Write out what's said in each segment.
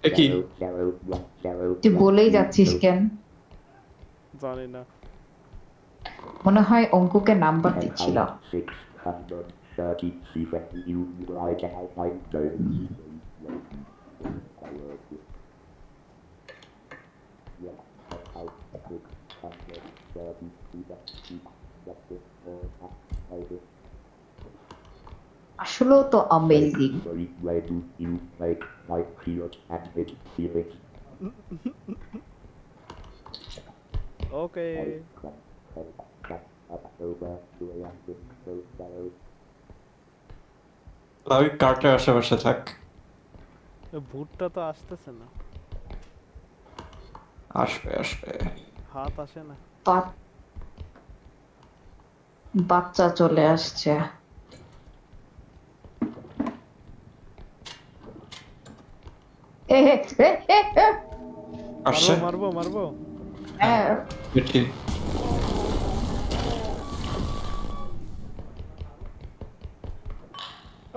এ কি? তুই বলেই যাচ্ছিস কেন? জানি না। মনে হয় অঙ্কুকে নাম্বার দিচ্ছিল। আসলেও তো অ্যামেজিং। ওকে। লাউই কার্টের আশেপাশে থাক। ভূতটা তো আসতেছে না। আসবে আসবে। হাত আসে না। বাচ্চা চলে আসছে। এ, এ, এ, এ, এ। আসছে? মারবো মারবো মারবো। হ্যাঁ, হ্যাঁ, এটি।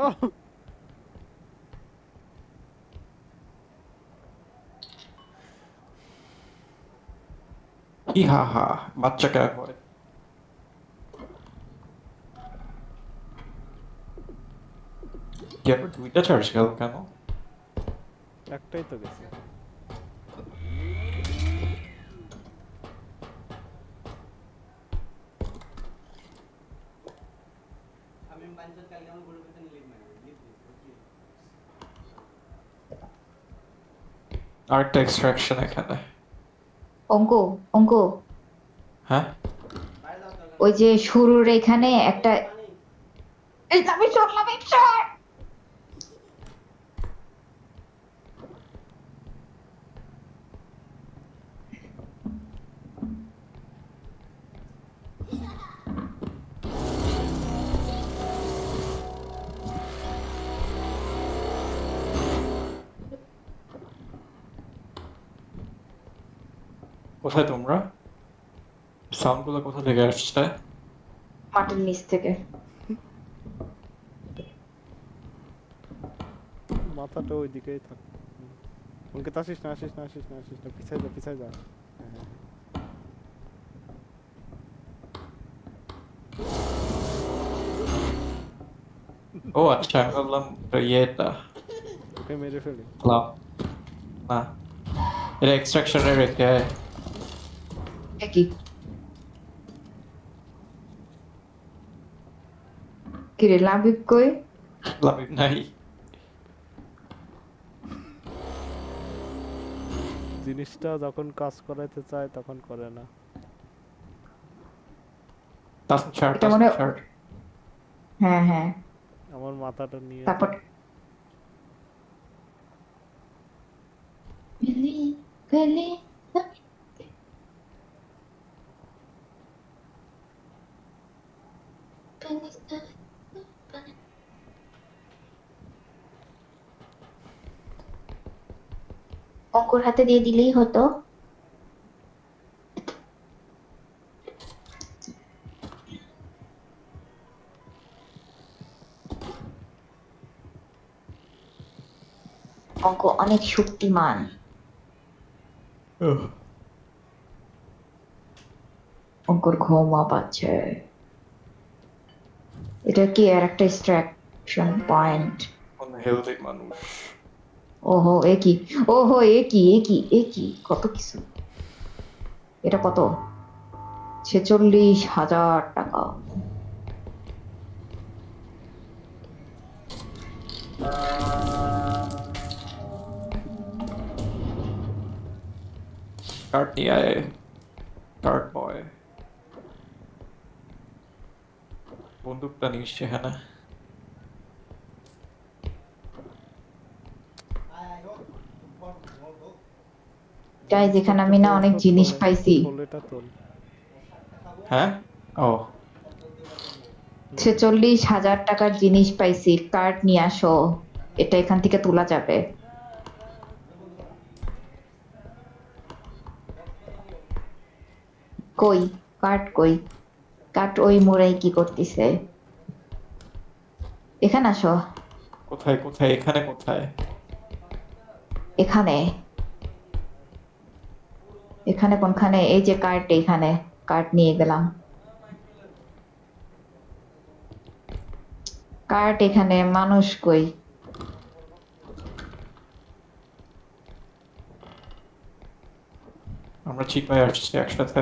ওহ! ইহা হা, বাচ্চাকে হয়। কি আবার 2টা চার্জ গেল কেন? একটাই তো গেছে। আরেকটা এক্সট্রাকশন এখানে। অঙ্কু, অঙ্কু, হ্যাঁ? ওই যে শুরুর এখানে একটা, এই আমি চললাম ইচ্ছা। কোথায় তোমরা? সাউন্ডগুলো কোথা থেকে আসছে? মাটির নিচ থেকে। মাথাটা ওই দিকেই থাক। অঙ্কিত আসিস না আসিস না আসিস না আসিস না, পিছাই যা পিছাই যা। হ্যাঁ হ্যাঁ হ্যাঁ। ও আচ্ছা, আমি ভাবলাম এটা ইয়েটা। ওকে মেরে ফেলি। লাভ না, এটা এক্সট্রাকশনে রেখে। এ কি? কিরে লাবিব কই? লাভ নাই। জিনিসটা যখন কাজ করাইতে চায় তখন করে না। তাসম ছাড়, এটা তাসম মনে, ছাড়। হ্যাঁ হ্যাঁ। আমার মাথাটা নিয়ে তারপর যা। গলি গলি, অঙ্কুর হাতে দিয়ে দিলেই হতো। অঙ্ক অনেক শক্তিমান। উহ, অঙ্কুর ঘুমা পাচ্ছে। এটা কি আর একটা ডিস্ট্রাকশন পয়েন্ট? আনহেলদি মানুষ। ওহো এ কি, ওহো এ কি এ কি এ কি, কত কিছু। এটা কত? 46,000 টাকা। কার্ড নিয়ে আয়, কার্ড বয়। বন্দুকটা নিস সেখানে। তাই জিনিসটা যেখানে একটু আমি না তোল অনেক তো, জিনিস থলে পাইছি। থলেটা তোল। হ্যাঁ? ও 46,000 টাকার জিনিস পাইছি, কার্ড নিয়ে আসো। এটা এখান থেকে তোলা যাবে। কই? কার্ড কই? কার্ড ওই মোড়াই কি করতেছে? এখানে আসো। কোথায় কোথায় এখানে কোথায়? এখানে এখানে কোনখানে? এই যে কার্ড, এখানে কার্ড নিয়ে গেলাম। কার্ড এখানে, মানুষ কই? আমরা চিপায় আসছি একসাথে।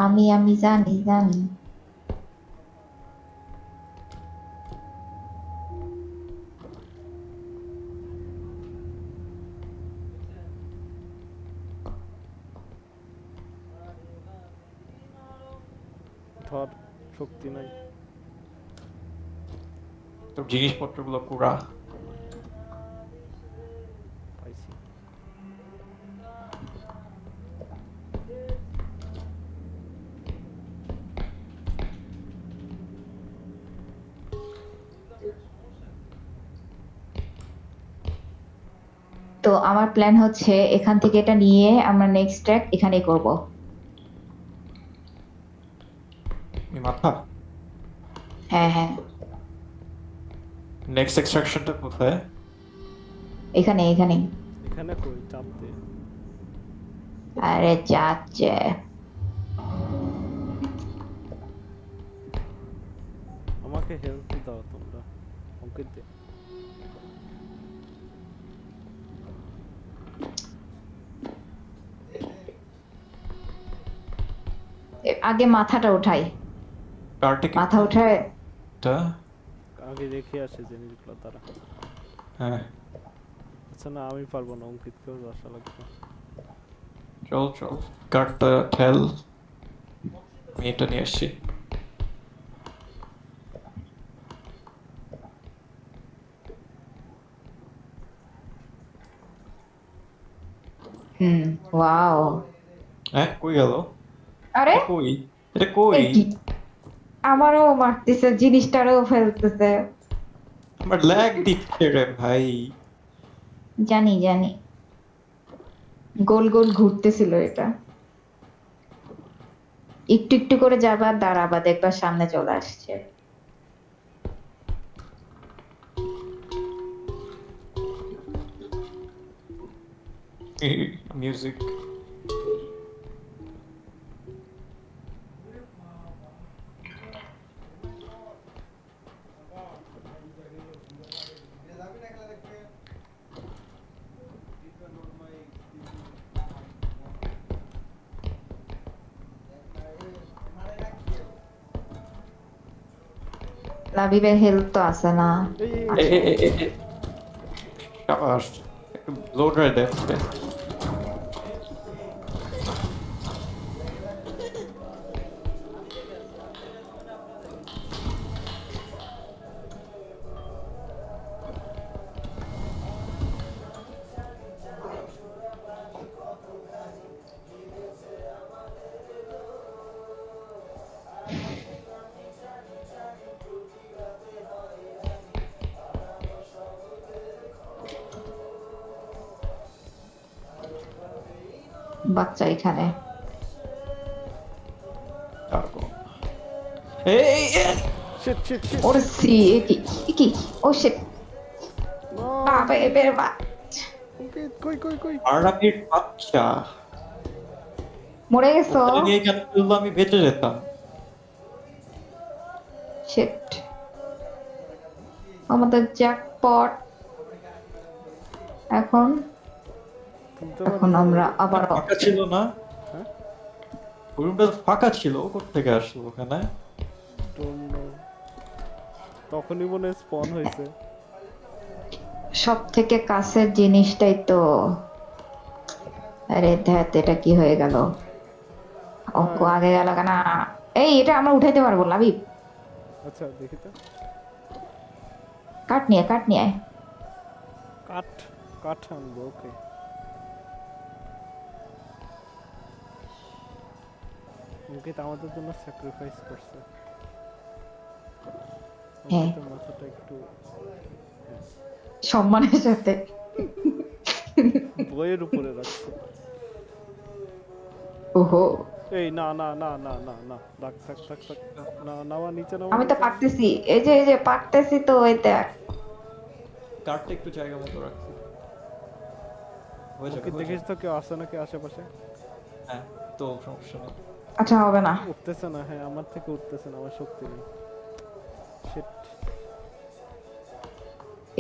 আমি জানি জানি। ধর, শক্তি নাই। তোর জিনিসপত্রগুলো পুরা। পাইছি। তো আমার প্ল্যান হচ্ছে এখান থেকে এটা নিয়ে আমরা নেক্সট ট্র্যাক এখানেই করব। এই মাথা। হ্যাঁ হ্যাঁ, নেক্সট এক্সট্রাকশনটা কোথায়? এখানে এখানেই। এখানে কই চাপ দে। আরে যাচ্ছে। আমাকে হেল্প দাও তোমরা। অঙ্কিত দে। আগে মাথাটা উঠাই, কার্টে কি মাথা উঠায়। এটা? আগে রেখে আসে জিনিসগুলো তারা। হ্যাঁ, আচ্ছা না, আমি পারবো না, অঙ্কিতকেও আসা লাগবে। চল চল, কার্টটা ঠেল। আমি এটা নিয়ে আসছি। হুম, ওয়াও। হ্যাঁ, কই গেল? আরে এটা কই? এটা কই? এ কি? আমারও মারতেছে, জিনিসটারও ফেলতেছে। আমার ল্যাগ দিচ্ছে রে ভাই। জানি জানি, গোল গোল ঘুরতেছিল এটা। একটু একটু করে যাবা, দাঁড়াবা, দেখবা সামনে চলে আসছে। মিউজিক। লাবিবের হেলথ তো আছে না? এই এই, এ এই, এ এ এ এ। শাবাশ। একটু ব্লো ড্রাই দে আমাকে। বাচ্চা এখানে। তারপর এই শিট শিট শিট। ওরে সি, কি? ও শিট। না, বাবা এবার বা অঙ্কিত কই কই কই। আরাবির বাচ্চা। মরে গেছো? ওখানে নিয়ে কেন তুললো, আমি বেঁচে যেতাম। শিট, আমাদের জ্যাকপট। এখন তুলতে এখন পারবো? আমরা আবারও ফাঁকা ছিল না? হ্যাঁ, রুমটা ফাঁকা ছিল, ও কোত্থেকে আসলো ওখানে? Don't know. তখনই মনে স্পন হয়েছে। সব থেকে কাছের জিনিসটাই তো। আরে ধ্যাত, এটা কি হয়ে গেল? অঙ্ক হ্যাঁ, আগে গেল কেন? এই, এটা আমরা উঠাইতে পারবো লাবিব। আচ্ছা দেখি তো। কাট নিয়ে আয়। কাঠ, কাঠ আনবো, ওকে। অঙ্কিত আমাদের জন্য স্যাক্রিফাইস করছে। হ্যাঁ, অঙ্কিতের মাথাটা একটু সম্মানের সাথে। বইয়ের উপরে রাখছে। ওহো, এই না না না না না না থাক থাক থাক থাক না নামা নিচে নামা আমি তো নিচে নামা। পারতেছি, এই যে পারতেছি তো, ওই দেখ। কার্ডটা একটু জায়গা মতো রাখছি। হয়ে যাবে ওকে হয়ে দেখিস যাবে। তো কেউ আসে নাকি আশেপাশে? হ্যাঁ, তো সমস্যা নেই। আচ্ছা, হবে না। উঠতেছে না, হ্যাঁ আমার থেকে উঠতেছে না, আমার শক্তি নেই। শিট।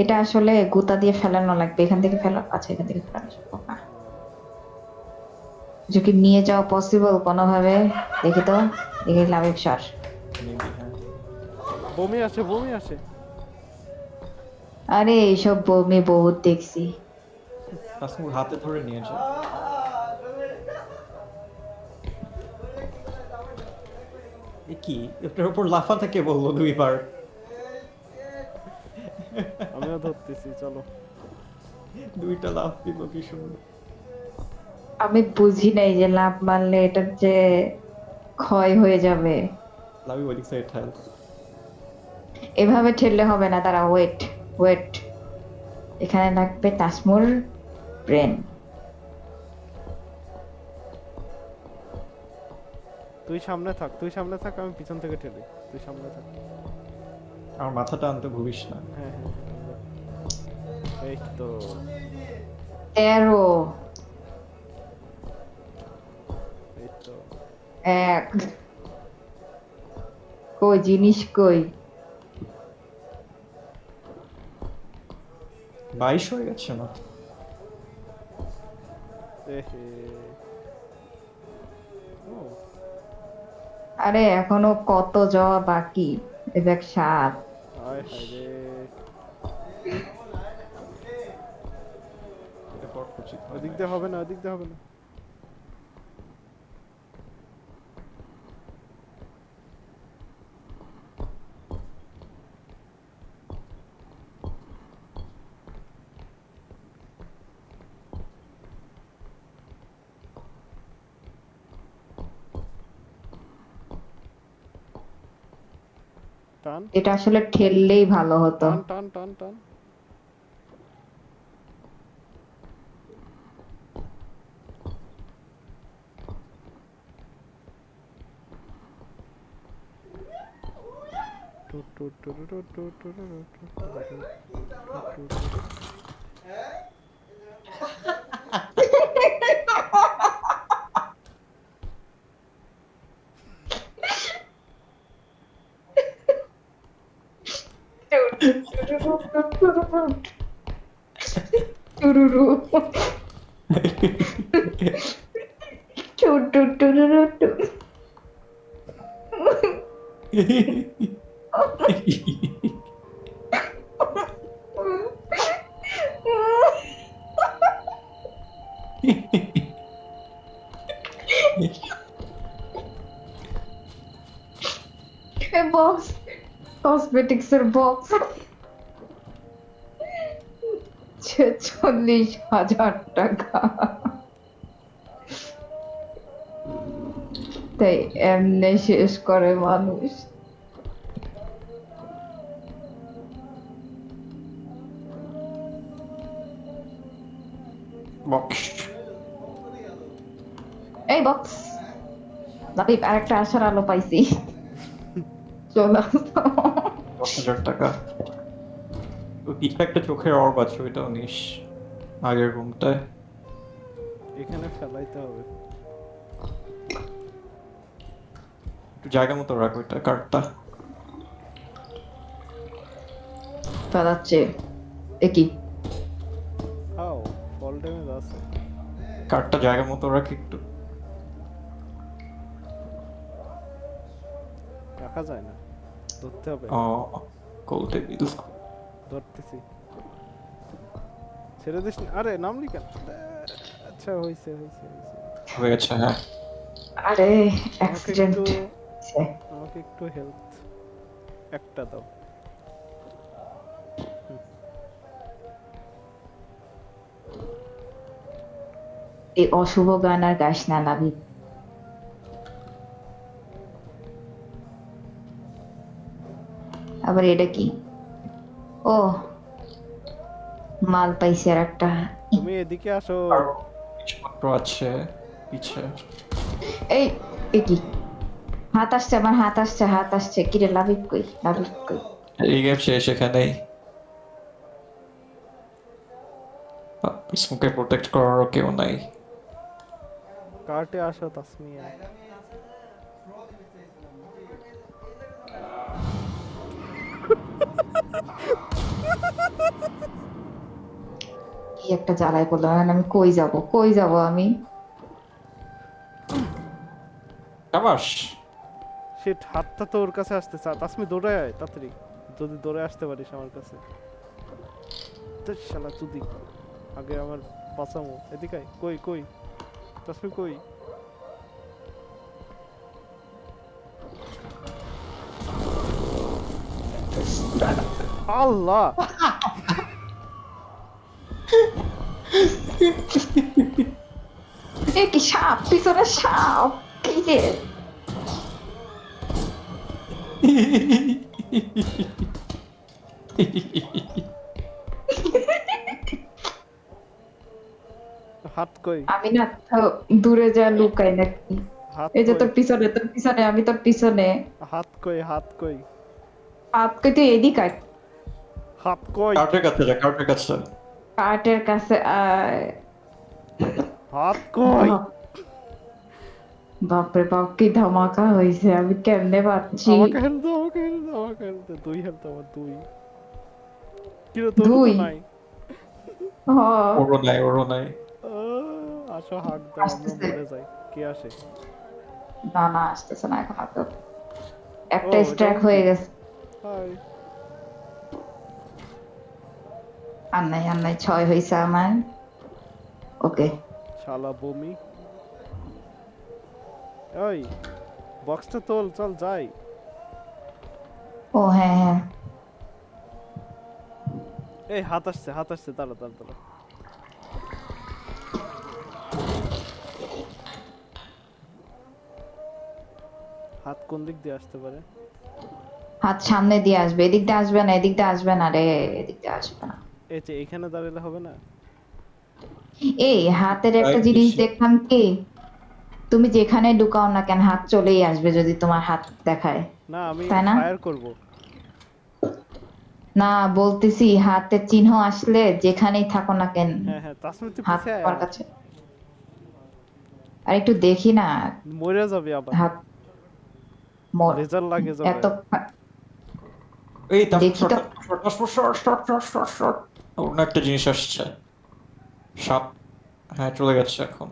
এটা আসলে গুতা দিয়ে ফেলানো লাগবে, এখান থেকে ফেলা, আচ্ছা এখান থেকে ফেলানো সম্ভব না। যে কি নিয়ে যাওয়া পসিবল কোনোভাবে? দেখি তো, দেখি লাভিব স্যার। মেবি হ্যাঁ। বমি আসে বমি আসে। আরে এইসব বমি বহুত দেখছি। তাসমুর হাতে ধরে নিয়ে যায়। এ কি, এটার উপর লাফাতে কে বললো দুইবার? আমিও ধরতেছি, চলো। দুইটা লাফ দিল, কি সুন্দর। আমি বুঝি নাই যে লাভ মারলে এটার যে ক্ষয় হয়ে যাবে। লাভি ওই দিক সাইড ঠেল। এভাবে ঠেললে হবে না, তারা ওয়েট ওয়েট, এখানে লাগবে তাসমুর ব্রেন। তুই সামনে থাক, তুই সামনে থাক, আমি পিছন থেকে ঠেলি। তুই সামনে থাক। আমার মাথাটা আনতে ভুলিস না। হ্যাঁ হ্যাঁ হ্যাঁ, এই তো। 13, এই তো। 1, কই জিনিস কই? 22 হয়ে গেছে না? এহে। ও আরে এখনো কত যাওয়া বাকি, এই দেখ 7। হায় হায় রে। এটা কট উচিত হয় ওদিক না। দিয়ে হবে না, ওদিক দিয়ে হবে না। টান এটা আসলে ঠেললেই ভালো হতো। টান টান টান টান। টু টু টু টু টু টু টু টু টু টু টু। টুরুরু, টু টু টুরুরু টু। বক্স, কসমেটিক্স এর বক্স, 46,000 টাকা। তাই এমনি শেষ করে মানুষ। বক্স। এই বক্স, লাবিব আরেকটা আশার আলো পাইছি। চলে আসো। 10,000 টাকা। ওই পিঠে একটা চোখের অর্ব আছে, ওইটাও নিস। আগের রুমটায়। এখানে ফেলাইতে হবে। একটু জায়গা মতো রাখ ওইটা, কার্ডটা। ফেলাচ্ছে একই। আও ফল ড্যামেজ আছে। কার্ডটা জায়গা মতো রাখ একটু। রাখা যায় না, ধরতে হবে। ও, গোল টেবিল। ধরতেছি, ছেড়ে দিস না। আরে নামলি কেন? আচ্ছা হয়েছে হয়েছে হয়েছে। হয়ে গেছে, হ্যাঁ। আরে আমাকে অ্যাক্সিডেন্ট। একটু, আমাকে একটু হেল্প একটা দাও। এই অশুভ গান আর গাইস না লাবিব। আবার এটা কি? ও, মাল পাইছে আর একটা। তুমি এদিকে আসো। আর জিনিসপত্র আছে পিছে। এই এ কি? হাত আসছে, আমার হাত আসছে, হাত আসছে। কিরে লাভিব কই? লাভিব কই? এই গেম শেষ এখানেই। স্মোকে প্রোটেক্ট করারও কেউ নাই। কার্টে আসো তাসমিয়া। কি একটা জ্বালায় বললাম, এখন আমি কই যাব? কই যাব আমি? সাবাস। শিট, হাতটা তো ওর কাছে আসতে চা। তাসমি দৌড়ে আয় তাড়াতাড়ি, যদি দৌড়ে আসতে পারিস আমার কাছে। তো শালা চুদি, আগে আমার বাঁচামো। এদিকে আয়। কই কই তাসমি কই? আল্লাহ, এ কি সাপ? পিছনে সাপ! কি রে? হাত কই? আমি না তো দূরে যা লুকাই নাকি? হাত এই যে কই? তোর পিছনে, তোর পিছনে, আমি তোর পিছনে। হাত কই? হাত কই? হাত কই? তুই এদিক আয়। হাত কই? কার্টের কাছে যা, কার্টের কাছে। কার্টের কাছে আয়। হাত কই? বাপ- বাপরে বাপ, কি ধামাকা হয়েছে! আমি কেমনে পাচ্ছি? আমাকে হেল্প দাও, আমাকে হেল্প দাও, আমাকে হেল্প দাও। দুই হেল্প আমার, দুই। কিরে তোর তো দুই? নাই? হ, ওরও নাই, ওরও নাই। আসো হাক দাও, আমরা আসতেছে। মরে যাই। কে আসে? না না, আসতেছে না এখন তো। ও একটা এটা স্ট্রাইক হয়ে উল্টি। গেছে। হাই। আর নাই, আর নাই, 6 হয়েছে আমার। ওকে। শালা বমি। ওই বক্সটা তোল, চল যাই। ও হ্যাঁ হ্যাঁ। এই হাত আসছে, হাত আসছে, দাঁড়া দাঁড়া দাঁড়া। হাত কোন দিক দিয়ে আসতে পারে? হাত সামনে দিয়ে আসবে, এদিক দিয়ে আসবে না, এদিক দিয়ে আসবে না রে, এদিক দিয়ে আসবে না। এই যে এখানে দাঁড়ালে হবে না? এই হাতের একটা রাইট জিনিস দিচ্ছে। দেখলাম কি, তুমি যেখানে ঢুকাও না কেন হাত চলেই আসবে যদি তোমার হাত দেখায়, না, আমি তাই না? ফায়ার করব। না, বলতেছি হাতের চিহ্ন আসলে যেখানেই থাকো না কেন, হ্যাঁ হ্যাঁ, তাসমি তুই হাত পিছে আয় তোমার আমার। কাছে। আর একটু দেখি না। মরে যাবে আবার। হাত মোর লেজার লাগে যাবে। এত এই তারপর দেখি শর্ট, তো। Short short short short short short short. অন্য একটা জিনিস আসছে। সাপ। হ্যাঁ চলে গেছে এখন।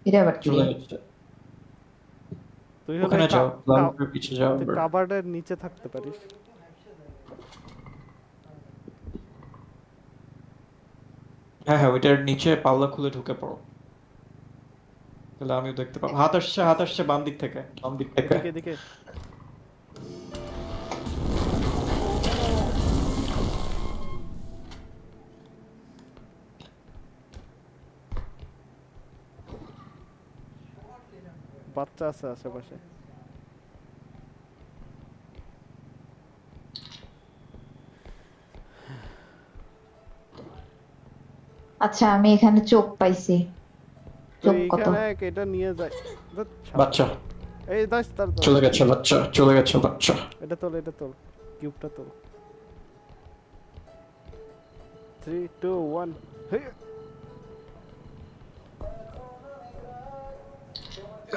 এটা আবার কি রে? চলে গেছে। তুই হলে ওখানে যাও, লাল করে পিছিয়ে যাও তুই এবার। কাবার্ডের নিচে থাকতে পারিস। হ্যাঁ হ্যাঁ, ওইটার নিচে পাল্লা খুলে ঢুকে পড়ো। তাহলে আমিও দেখতে পাবো। হাত আসছে, হাত আসছে বাম দিক থেকে, বাম দিক থেকে। এদিকে এদিকে। বাচ্চা আছে আশেপাশে। আচ্ছা, আমি এখানে চোখ পাইছি। তুই চোখ কত? এখানে এটা নিয়ে যাই। ধ্যাৎ, শালা। বাচ্চা। এই দাস তার দাস। চলে গেছে বাচ্চা, চলে গেছে বাচ্চা। এটা তোল, এটা তোল। কিউবটা তোল। 3 2 1 হে।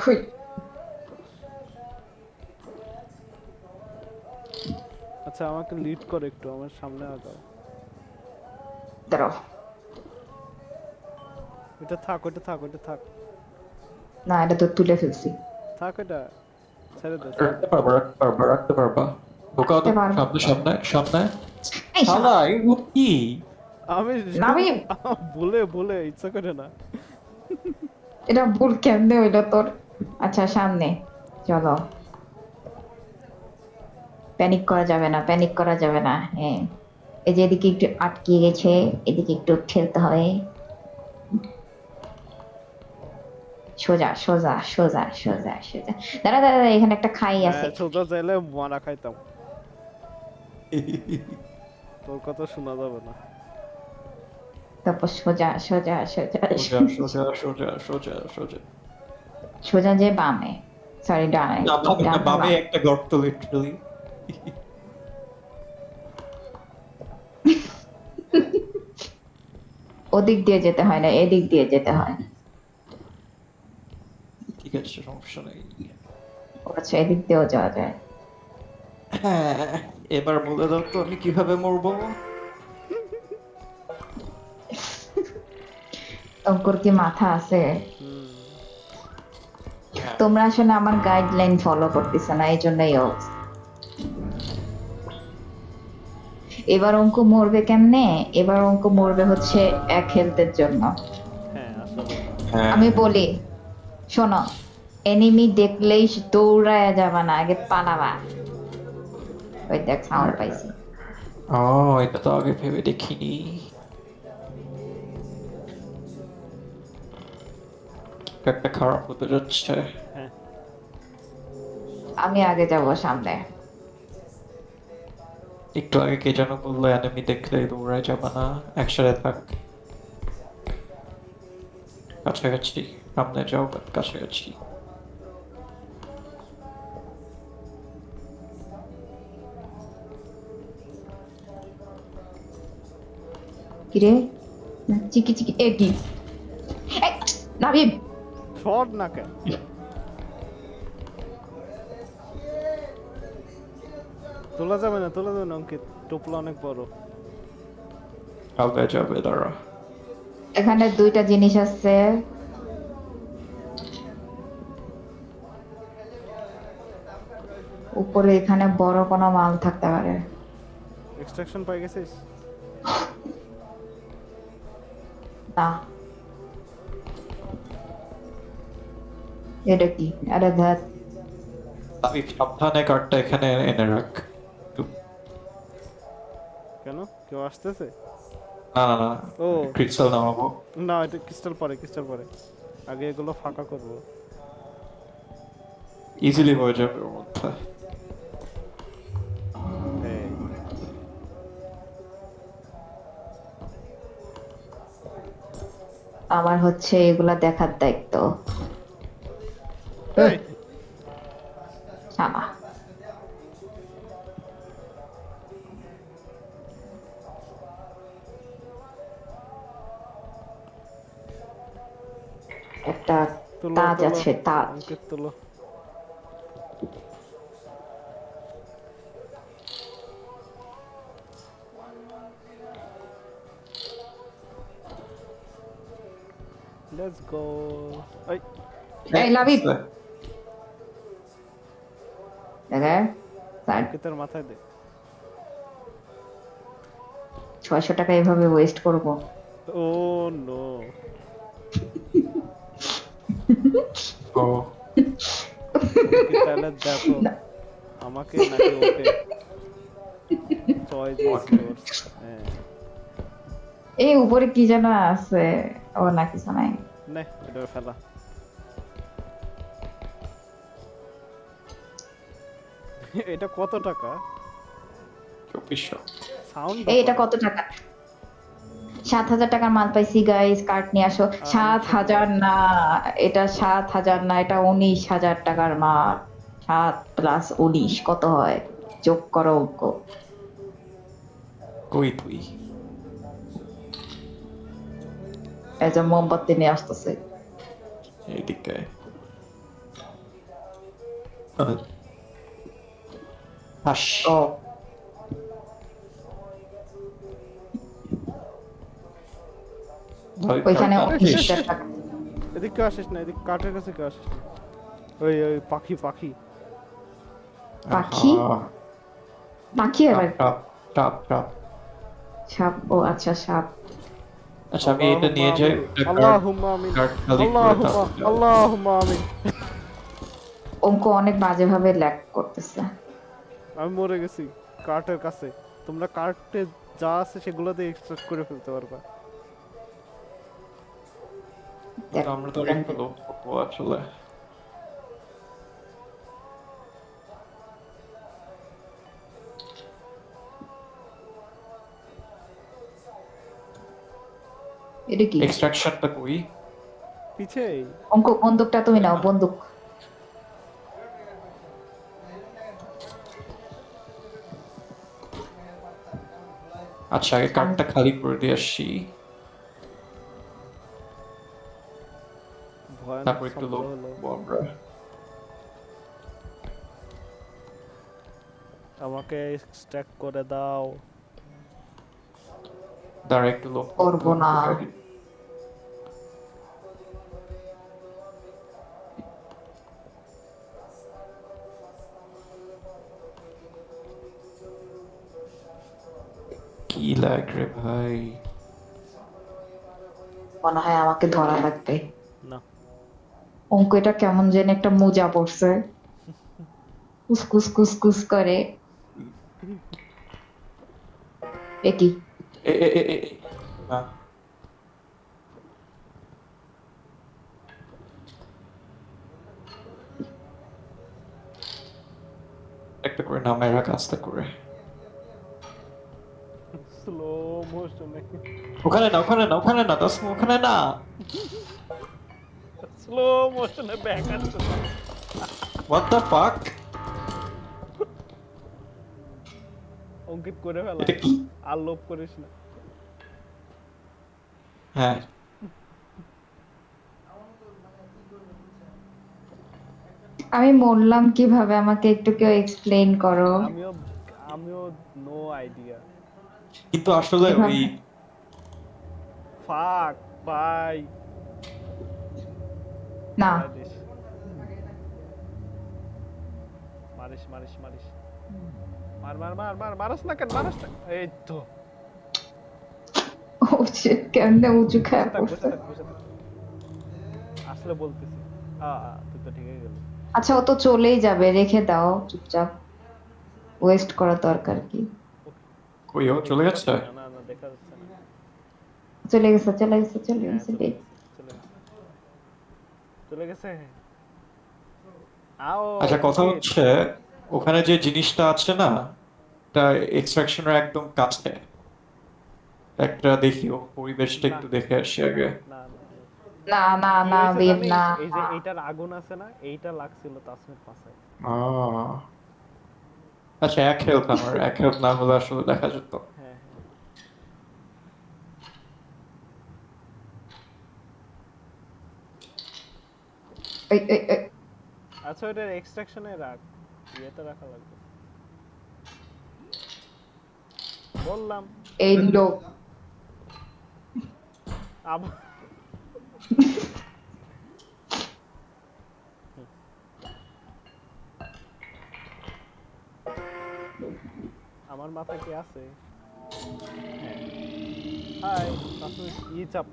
হুই। আচ্ছা আমাকে লিড কর একটু, আমার সামনে আগাও। দাঁড়াও। এটা থাক, ওটা থাক, ওটা থাক। না, এটা তো তুলে ফেলছি। থাক এটা। ছেড়ে দে, ছেড়ে রাখতে দে। পারবা, রাখতে পারবা, রাখতে পারবা। ঢোকাও তো রাখতে পারবো। সামনে, সামনে সামনে। এই শালা। শালা এগুলো কি? আমি আমি বলে বলে ইচ্ছা করে না। এটা ভুল কেমনে হইলো তোর? আচ্ছা, সামনে চলো। প্যানিক করা যাবে না, প্যানিক করা যাবে না। হ্যাঁ, এই যে এদিকে একটু আটকে গেছে, এদিকে একটু ঠেলতে হবে। সোজা সোজা সোজা সোজা সোজা। দাঁড়া দাঁড়া দাঁড়া, এখানে একটা খাই হ্যাঁ, আছে। সোজা চাইলে মারা খাইতাম। তোর কথা শোনা যাবে না। তারপর সোজা সোজা সোজা সোজা সোজা সোজা সোজা সোজা। সোজা যে বামে, সরি ডানে, না, ডান না বামে বাম। একটা গর্ত লিটারালি। ওদিক দিয়ে যেতে হয় না, এদিক দিয়ে যেতে হয়। ঠিক আছে, সমস্যা নেই। ও আচ্ছা, এদিক দিয়েও যাওয়া যায়। হ্যাঁ, এবার বলে দাও তো আমি কিভাবে মরবো? অঙ্কুর কি মাথা আছে? হুম। হ্যাঁ, তোমরা আসলে আমার গাইডলাইন ফলো করতেছো না, এই জন্যই অবস্থা। এবার অঙ্কু মরবে কেমনে? এবার অঙ্কু মরবে হচ্ছে এক হেলথের জন্য। হ্যাঁ আসলে হ্যাঁ। আমি বলি, শোনো, এনিমি দেখলেই দৌড়ায় যাবা না, আগে পালাবা। ওই দেখ সাউন্ড পাইছি। ও, এটা তো আগে ভেবে দেখিনি। একটা খারাপ হতে যাচ্ছে। হ্যাঁ। আমি আগে যাব সামনে। একটু আগে কে যেন বললো এনিমি দেখলে দৌড়ায় যাবে না, একসাথে থাক। কাছাকাছি, সামনে যাও, বাট কাছাকাছি। কিরে, চিকি চিকি এ কি? এই, নাবিব, শর্ট না কেন? তোলা যাবে না, তোলা যাবে না অঙ্কিত, টোপলা অনেক বড়। যাবে যাবে, দাঁড়া। এখানে দুইটা জিনিস আছে। উপরে এখানে বড় কোনো মাল থাকতে পারে। এক্সট্রাকশন পাই গেছিস? না, এটা কি? আরে ধ্যাত, আমি সাবধানে কার্ডটা এখানে এনে রাখ। কেন, কেউ আসতেছে? না না না, ও ক্রিস্টাল নামাবো। না, এটা ক্রিস্টাল পরে, ক্রিস্টাল পরে। আগে এগুলো ফাঁকা করবো। ইজিলি হয়ে যাবে ওর মধ্যে। এই আমার হচ্ছে এগুলা দেখার দায়িত্ব। এই, শালা, একটা তুলো তাজ তুলো আছে, তাজ। অঙ্কিত তুলো। Let's go. এই এই লাবিব, দেখে স্যার, অঙ্কিতের মাথায় দে। 600 টাকা এভাবে ওয়েস্ট করব? ও নো। ও, অঙ্কিত তাহলে দেখো, না, আমাকে নাকি ওকে? Choice is okay. ইয়োর্স। হ্যাঁ, এই উপরে কি যেন আছে। ও না, কিছু নাই। নে এটা ফেলা। এটা কত টাকা? 2400। সাউন্ড এই এটা কত টাকা? 7,000 টাকার মাল পাইছি গাইস, কার্ড নিয়ে আসো। আমি 7,000 না, এটা 7,000 না, এটা 19,000 টাকার মাল। 7 + 19 কত হয়? যোগ করো অঙ্ক। কই তুই? এই যে মোমবাতি নিয়ে আসতেছে। এইদিকে। হাস। ও, ভাই ওইখানে কার্ডটা আনছিস? 19,000 টাকা। এদিক কেউ আসিস না, এদিক কাঠের কাছে কেউ আসিস না। ওই ওই পাখি পাখি। পাখি? আহা, পাখি টাপ আবার? টাপ টাপ টাপ। সাপ? ও আচ্ছা, সাপ। আচ্ছা, আমি এটা আল্লাহুম্মা নিয়ে যাই, আমিন, ওটা কার্ড, আল্লাহুম্মা আমিন, কার্ড খালি করে আল্লাহুম্মা তারপর যাবো। আল্লাহুম্মা আমিন। অঙ্ক অনেক বাজেভাবে ল্যাগ করতেছে। আমি মরে গেছি কার্টের কাছে। তোমরা কার্টে যা আছে সেগুলো দিয়ে এক্সট্রাক্ট করে ফেলতে পারবা। দেখ, তো আমরা তো একটু লোভ করবো আসলে। এটা কি? এক্সট্রাকশনটা কই? পিছেই। অঙ্কু বন্দুকটা তুমি নাও, বন্দুক। আচ্ছা আগে কার্ডটা খালি করে দিয়ে আসি, ভয়ানক তারপর একটু শব্দ লোক হলো। আমরা। আমাকে এক্সট্রাক্ট করে দাও। দাঁড়া একটু লোক করবো না। কি লাগ রে ভাই। মনে হয় আমাকে ধরা লাগবে। না, অঙ্কু এটা কেমন যেন একটা মোজা পড়ছে, কুসকুস কুসকুস করে। এ কি? এ এ এ এ এ, না একটা করে নামায় রাখ আস্তে করে। স্লো মোশনে। ওখানে না ওখানে না ওখানে না দশ ওখানে না। স্লো মোশনে ব্যাক আসছে। What the fuck. অঙ্কিত করে ফেলা, এটা কি? আর লোভ করিস না। হ্যাঁ আমি মরলাম কিভাবে, আমাকে একটু কেউ এক্সপ্লেইন করো। আমিও আমিও নো আইডিয়া। কিন্তু আসলে ওই কিভাবে? ফাক ভাই। না, মারিস মারিস মারিস মারিস, মার মার মার মার, মারাস না কেন, মারাস না। এই তো ও shit, কেমনে উঁচু খায় বসে থাক বসে পড়ছে। থাক বসে থাক। আসলে বলতেছি। তুই তো ঠিকই গেলি। আচ্ছা, ও তো চলেই যাবে, রেখে দাও চুপচাপ, ওয়েস্ট করার দরকার কি। কই ও চলে দেখতে গেছে। পাচ্ছি না, না না দেখা যাচ্ছে না। চলে গেছে চলে গেছে চলে হ্যাঁ গেছে চলে গেছে চলে গেছে চলে গেছে। আও আচ্ছা কথা অঙ্কিত। হচ্ছে ওখানে যে জিনিসটা আছে না, এটা এক্সট্রাকশনের একদম কাছে। একটা দেখিও পরিবেশটা না একটু দেখে আসি আগে। না না, না না কি না হয়েছে বীর জানিস? না। এই যে এইটার আগুন আছে না, এইটা লাগছিল তাসমির পাশে। আহ, আচ্ছা এক হেলথ আমার, এক হেলথ না হলে আসলে দেখা যেত। হ্যাঁ হ্যাঁ। ওই ওই ওই, আচ্ছা ওইটার এক্সট্রাকশনে রাখ, ইয়েতে রাখা লাগবে বললাম। এই লোক। আবার আমার মাথায় কি আছে? হাই তাসমির, ই চাপ।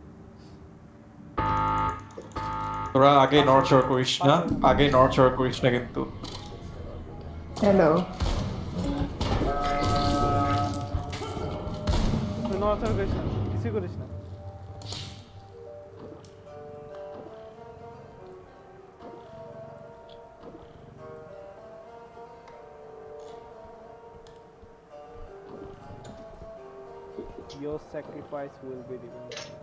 তোরা আগে নড়চড় করিস না, আগে নড়চড় করিস না কিন্তু। হ্যালো। তুই নড়াচড়া করিস না, কিছুই করিস না। Your sacrifice will be rewarded.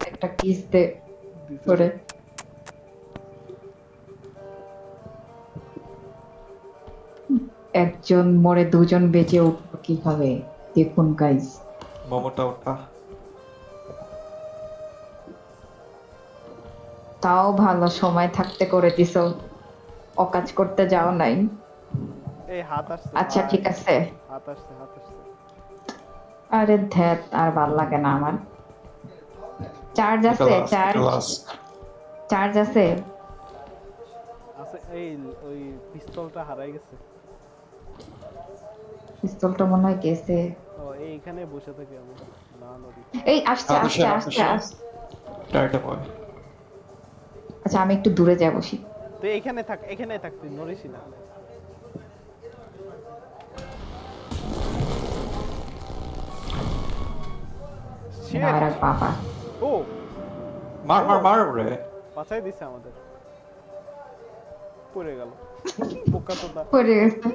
একটা কিস দে করে। একজন মরে দুজন বেঁচে উঠলো কিভাবে, দেখুন গাইস। মোমোটা ওঠা। তাও ভালো সময় থাকতে করে দিছো, অকাজ করতে যাও নাই। এই হাত আসছে আচ্ছা ভাই, ঠিক আছে। হাত আসছে হাত আসছে। আরে ধ্যাত, আর ভাল লাগে না আমার। চার্জ এটা আছে, লাস্ট, এটা চার্জ লাস্ট। চার্জ আছে। আছে এই, ওই পিস্তলটা হারাই গেছে। পিস্তলটা মনে হয় গেছে। ও এইখানে বসে থাকি আমি, না নদী। এই আসছে হাত আসছে আসে, হাত আসছে আসে। আসছে। টায়ারটা পয়। আচ্ছা আমি একটু দূরে যাই বসি। তুই এখানে থাক, এখানে থাক, তুই নড়িস না। Shit! আর বাবা, ও মার মার মার রে। বাঁচাই দিছে আমাদের, পড়ে গেল বোকা তো না। পড়ে গেছে।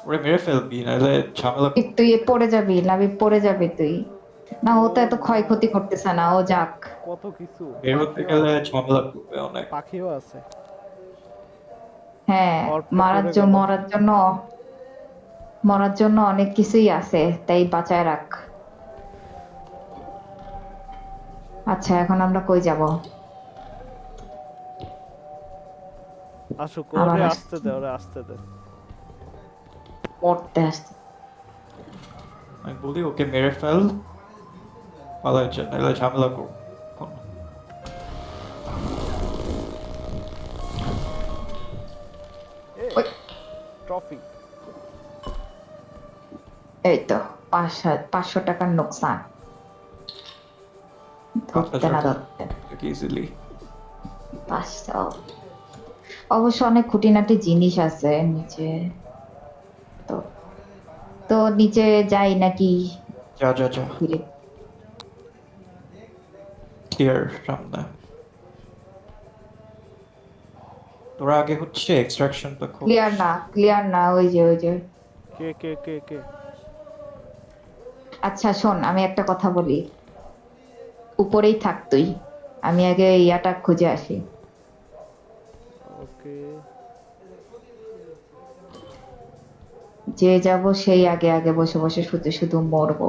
ওরে মেরে ফেলবি নাহলে ঝামেলা তুই পড়ে যাবি, লাবি পড়ে যাবি তুই। না ও তো এত ক্ষয়ক্ষতি করতেছে না, ও যাক। কত কিছু বের হতে পাখিও গেলে আছে, ঝামেলা করবে অনেক। পাখিও আছে। হ্যাঁ, অর্পটা মারার পড়ে জন্য গেল। মরার জন্য অনেক কিছুই আছে, তাই বাঁচায় রাখ। আচ্ছা, এখন আমরা কই যাব? আসুক, আবার ওরে আসতে আসছি, দে, ওরে আসতে দে। পড়তে আসছি। আমি বলি ওকে মেরে ফেল, পালাই যা নাহলে ঝামেলা করবো। এ ওই, ট্রফি। এই তো 500 টাকার নোকসান, ধরতে না ধরতে। ইজিলি 500। অবশ্য অনেক খুঁটিনাটি জিনিস আছে নিচে। তো তো নিচে যাই নাকি? যা যা যা, ধীরে। ক্লিয়ার সামনে। তোরা আগে হচ্ছে এক্সট্রাকশনটা খোঁজ। ক্লিয়ার না, ক্লিয়ার না, ওই যে। কে কে কে কে? আচ্ছা শোন, আমি একটা কথা বলি, উপরেই থাক তুই, আমি আগে ইয়াটা খুঁজে আসি। ওকে। যে যাব সেই আগে আগে বসে বসে শুধু শুধু মরবো।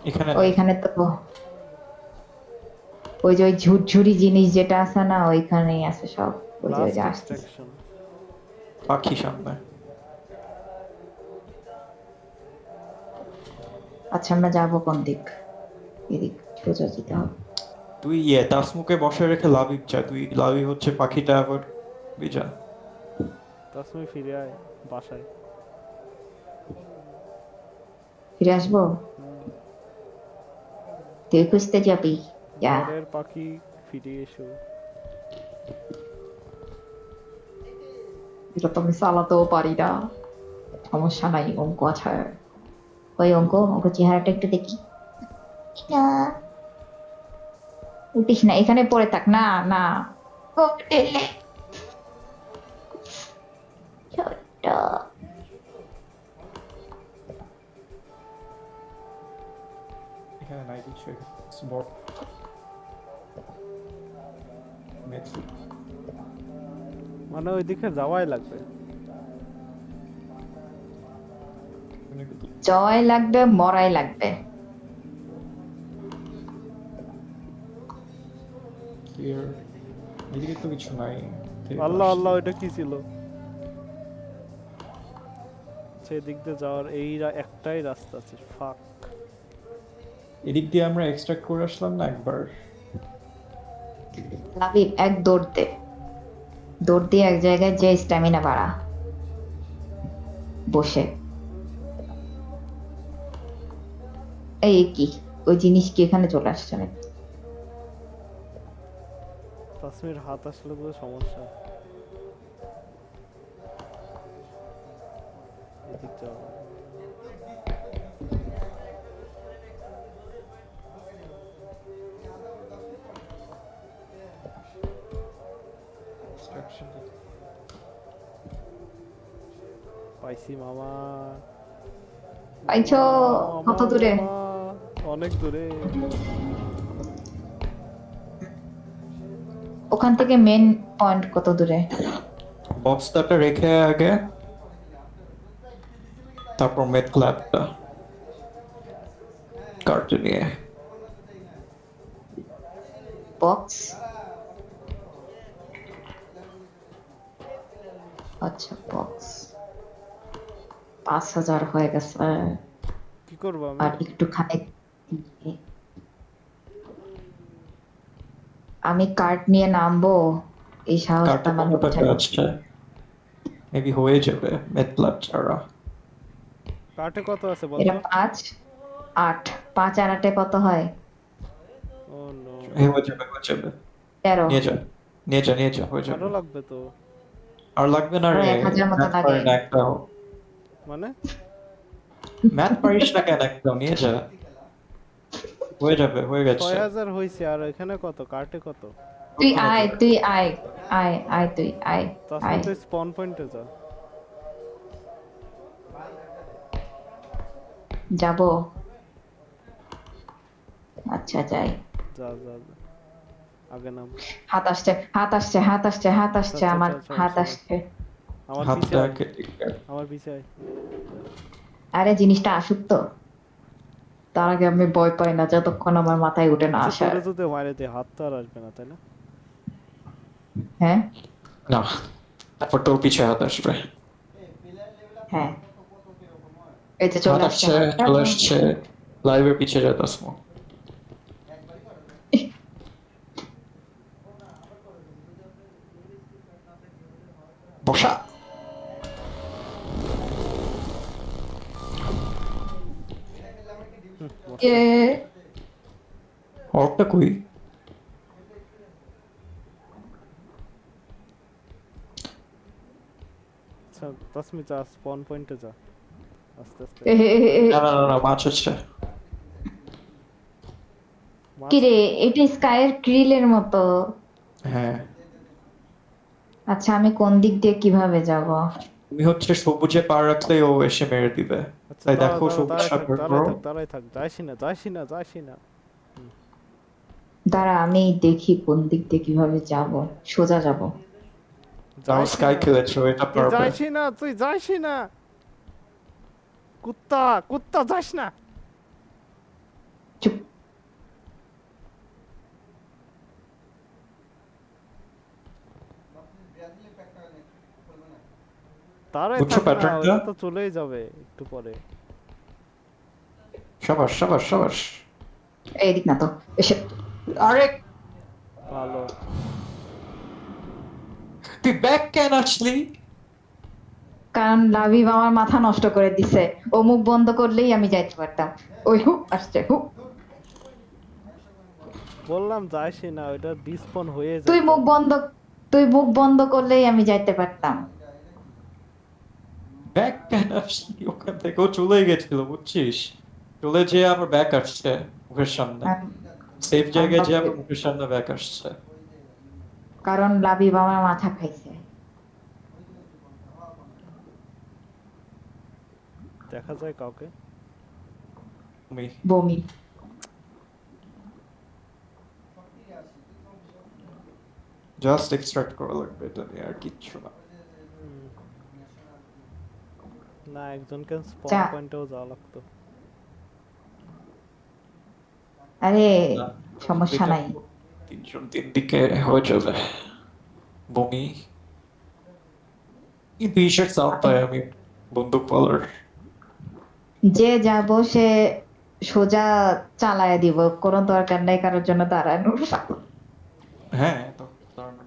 এখানে নেই। ওইখানে তো ওই যে ওই ঝুরঝুরি জিনিস যেটা আছে না, ওইখানেই আছে সব। ওই যে লাস্ট আসতেছে। এক্সট্রাকশন। পাখি সামনে। আচ্ছা, আমরা যাবো কোন দিক? এদিক সোজা যেতে হবে। তুই তাসমুকে বসে রেখে লাভিব যা, তুই লাভি হচ্ছে পাখিটা আবার যা। তার সময় ফিরে আয় বাসায়। ফিরে আসবো? হুম, তুই খুঁজতে যাবি? যা। ঘরের পাখি ফিরে এসো। এটা তো আমি চালাতেও পারি না, সমস্যা নাই, অঙ্ক আছে। ওই অঙ্ক চেহারাটা একটু দেখি। না, উঠিস না, এখানে পড়ে থাক। না না, হোটেলে ছোট্ট। এখানে নাই কিছু, স্পট মেথি। মানে ওইদিকে যাওয়াই লাগবে। জয় লাগবে, মরাই লাগবে। ক্লিয়ার, এদিকে তো কিছু নাই। আল্লাহ আল্লাহ, ওইটা কি ছিল? সেদিক দিয়ে যাওয়ার একটাই রাস্তা আছে। ফাক। এদিক দিয়ে আমরা এক্সট্রাক্ট করে আসলাম না একবার। লাবিব, এক দৌড় দে, দৌড় দিয়ে এক জায়গায় যে স্ট্যামিনা বাড়া বসে। এই কি, ওই জিনিস কি এখানে চলে আসছে নাকি? তাসমির হাত আসলে তো সমস্যা। এদিক যাওয়া। পাইছি মামা। পাইছো? মামা, কত দূরে? মামা, অনেক দূরে। ওখান থেকে মেন পয়েন্ট কত দূরে? বক্সটাটা রেখে আগে, তারপর মেথ ল্যাবটা কার্টে নিয়ে। বক্স? আচ্ছা, বক্স 5,000 হয়ে গেছে। কি করবো আমি? আর একটুখানি আমি কার্ড নিয়ে নামবো, এই সাহসটা কার্টে আমার কত হচ্ছে টাকা না। আছে? মেবি হয়ে যাবে মেথ ল্যাব ছাড়া। কার্টে কত আছে এটা বলতো? 8, 5 আর 8 কত হয়? ও নো। হয়ে যাবে হয়ে যাবে। 13। নিয়ে যা, নিয়ে যা, নিয়ে যা, হয়ে যাবে। আরো লাগবে তো। আর লাগবে না আরো রে, 1,000 মতো ম্যাথ লাগে। পারে না একটাও। মানে ম্যাথ পারিস না কেন একটাও, নিয়ে যা, হয়ে যাবে, হয়ে গেছে। 6,000 হয়েছে, আর এখানে কত? কার্টে কত? তুই 2,000। আয়, তুই আয়, আয় আয়, তুই আয়, তাসমির আয়। তুই স্পন পয়েন্টে যা। যাব? আচ্ছা যাই। যা যা যা। আগে নাম। হাত আসছে, হাত আসছে, হাত আসছে, হাত আসছে, আচ্ছা, আমার আচ্ছা, হাত সমস্যা নাই। আসছে। আমার পিছে হাতটা আয়, কেটে আমার পিছে আয়। আরে জিনিসটা আসুক তো, তার আগে আমি ভয় পাই না যতক্ষণ আমার মাথায় উঠে না আচ্ছা, আসার। তোরে যদি মারে দে, হাত তো আর আসবে না, তাই না? হ্যাঁ না, তারপর তোর পিছে হাত আসবে। হ্যাঁ, এই যে হাত চলে আসছে আসছে, হাতটা। চলে আসছে, লাইভের পিছে যেতাস। বসা। মরছে। এ, অর্কটা কই? আচ্ছা, তাসমি যা, স্পন পয়েন্টে যা, আস্তে আস্তে। এ, এ, এ, না না না না, মাছ হচ্ছে। মাছ। কি রে, এটা স্কাইয়ের গ্রিলের মতো। হ্যাঁ, আচ্ছা আমি কোন দিক দিয়ে কিভাবে যাব? তুমি হচ্ছে সবুজে পা রাখলে ও এসে মেরে দিবে। আচ্ছা, তাই দাঁড়া দেখো দাঁড়া, সবুজ দাঁড়ায় থাক, সাপোর্ট দাঁড়ায় করো। থাক, দাঁড়ায় থাক, যাইসি না, যাইসি না, যাইসি না। দাঁড়া আমি দেখি কোন দিক দিয়ে কিভাবে যাব। সোজা যাব। তাও যাইসি স্কাই না, খেলেছো, এটা তুই পারবে। যাইসি না, তুই যাইসি না। কুত্তা, কুত্তা যাস না। চুপ। দাঁড়ায় বুঝছো থাক না, প্যাটার্নটা? ওটা তো চলেই যাবে একটু পরে। সাবাস সাবাস সাবাস। এই দিক না তো, এসে। আরে, ভালো। তুই ব্যাক কেন আসলি? কারণ লাবিব আমার মাথা নষ্ট করে দিছে। ও মুখ বন্ধ করলেই আমি যাইতে পারতাম। ওই হুক আসছে হুক। বললাম যাইসি না, ওটা ডিসপন হয়ে তুই যেত। মুখ বন্ধ, তুই মুখ বন্ধ করলেই আমি যাইতে পারতাম। ব্যাক কেন আসলি ওখান থেকে? ও চলে গেছিল বুঝছিস, চলে যেয়ে আবার ব্যাক আসছে মুখের সামনে। আম- সেফ জায়গায় যেয়ে আমাকে- আবার মুখের সামনে ব্যাক আসছে। কারণ লাবিব আমার মাথা খাইছে। দেখা যায় কাউকে। তুমি বমি। জাস্ট এক্সট্রাক্ট করা লাগবে, এটা নিয়ে আর কিচ্ছু না। না, একজনকে স্পন যা। পয়েন্টেও যাওয়া লাগতো। আরে না, সমস্যা এটা নাই। তিনজন তিন দিকে হয়ে যাবে। বমি, কিন্তু ইসের সাউন্ড পাই আমি, বন্দুক পালার। যে যাব সে সোজা চালায় দিব, কোনো দরকার নাই কারোর জন্য দাঁড়ানোর। হ্যাঁ তো দাঁড়ানো।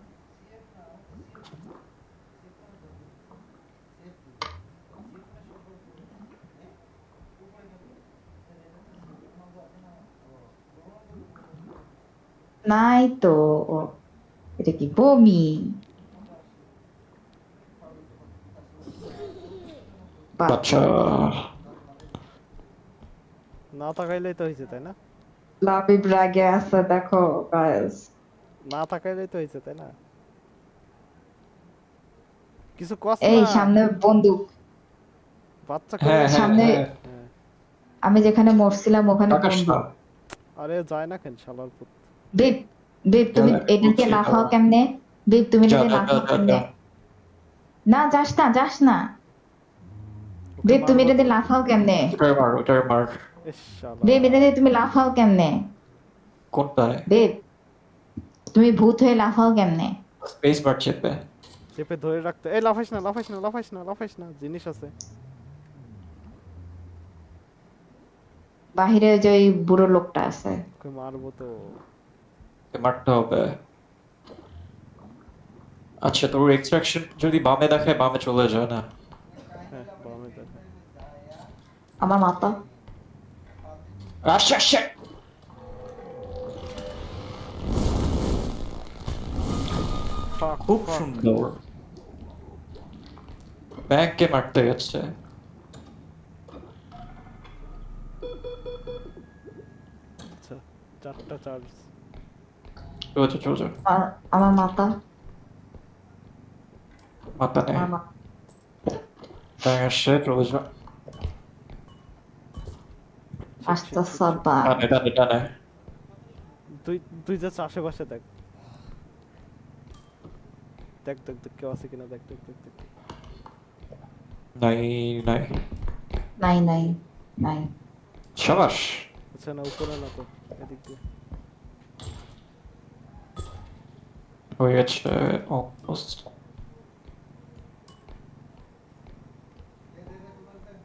নাই তো। এটা কি বমি? বাচ্চা। বাচ্চা। না তাকাইলেই তো হয়েছে, তাই না? লাবিব রাগে আছে দেখো গাইস। না তাকাইলেই তো হয়েছে, তাই না? কিছু কস এই না। সামনে বন্দুক। বাচ্চা করে হ্যাঁ হ্যাঁ সামনে হ্যাঁ, হ্যাঁ। আমি যেখানে মরছিলাম ওখানে তাকাস না। বন্দুক। আরে যায় না কেন শালার পুত। বেব, বেব তুমি গেলে এটা দিয়ে বলছি লাফাও দাঁড়া। কেমনে? বেব তুমি এটা যা দিয়ে যা যা লাফাও যা যা। কেমনে? না যাস না, যাস না। ওকে বেব তুমি মারবো এটা তো। দিয়ে লাফাও কেমনে? ওটার মার, ওটার মার। এস শালা। বেব এটা দিয়ে তুমি লাফাও কেমনে? কোনটায়? বেব তুমি ভূত হয়ে লাফাও কেমনে? স্পেস বার চেপে। চেপে ধরে রাখতে। এই লাফাইস না, লাফাইস না, লাফাইস না, লাফাইস না, জিনিস আছে। বাহিরে ওই যে ওই বুড়ো লোকটা আছে। ওকে মারবো তো। মারতে হবে। আচ্ছা, তোর এক্সট্রাকশন যদি বামে দেখায় বামে চলে যায় না? হ্যাঁ, বামে দেখা। আমার মাথা। আচ্ছা আচ্ছা। ফাক খুব ফাক। সুন্দর। ব্যাংকে মারতে গেছে। আচ্ছা, 4টা চার্জ। চলে যা চলে যা। আমার মাথা। মাথা নেই। আমার মাথা। ব্যাং আসছে, চলে যা। আসতেছে বাঘ। টানে টানে টানে। তুই তুই যাচ্ছ আশেপাশে দেখ দেখ দেখ দেখ কেউ আছে কিনা দেখ দেখ দেখ দেখ নাই নাই। নাই নাই নাই। সাবাস। আচ্ছা না উপরে না তো এদিক দিয়ে হয়ে গেছে অলমোস্ট।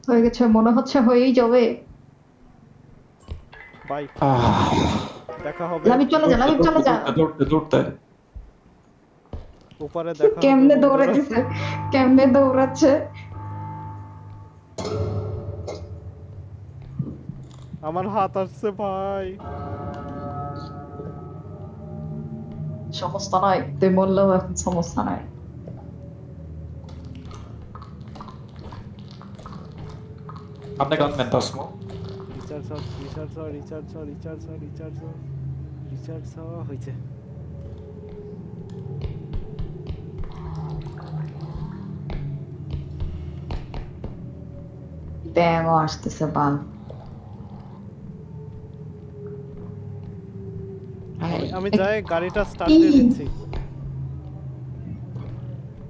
হয়ে গেছে মনে হচ্ছে, হয়েই যাবে। বাই আহ, দেখা হবে লামিক চলে যা, লামিক চলে যা। দৌড়তে দৌড়তে। উপরে দেখা হবে কেমনে বন্ধুরা দৌড়াচ্ছে, কেমনে দৌড়াচ্ছে। আমার হাত আসছে ভাই সমস্যা নয়, তুই বললেও এখন সমস্যা নয়। আপনি গানম্যান তাসমো। রিচার্জ হও রিচার্জ হও রিচার্জ হও রিচার্জ হও রিচার্জ হও রিচার্জ হওয়া হয়েছে ব্যাঙও আসতেছে বাল। আমি যাই গাড়িটা স্টার্ট দিয়ে দিচ্ছি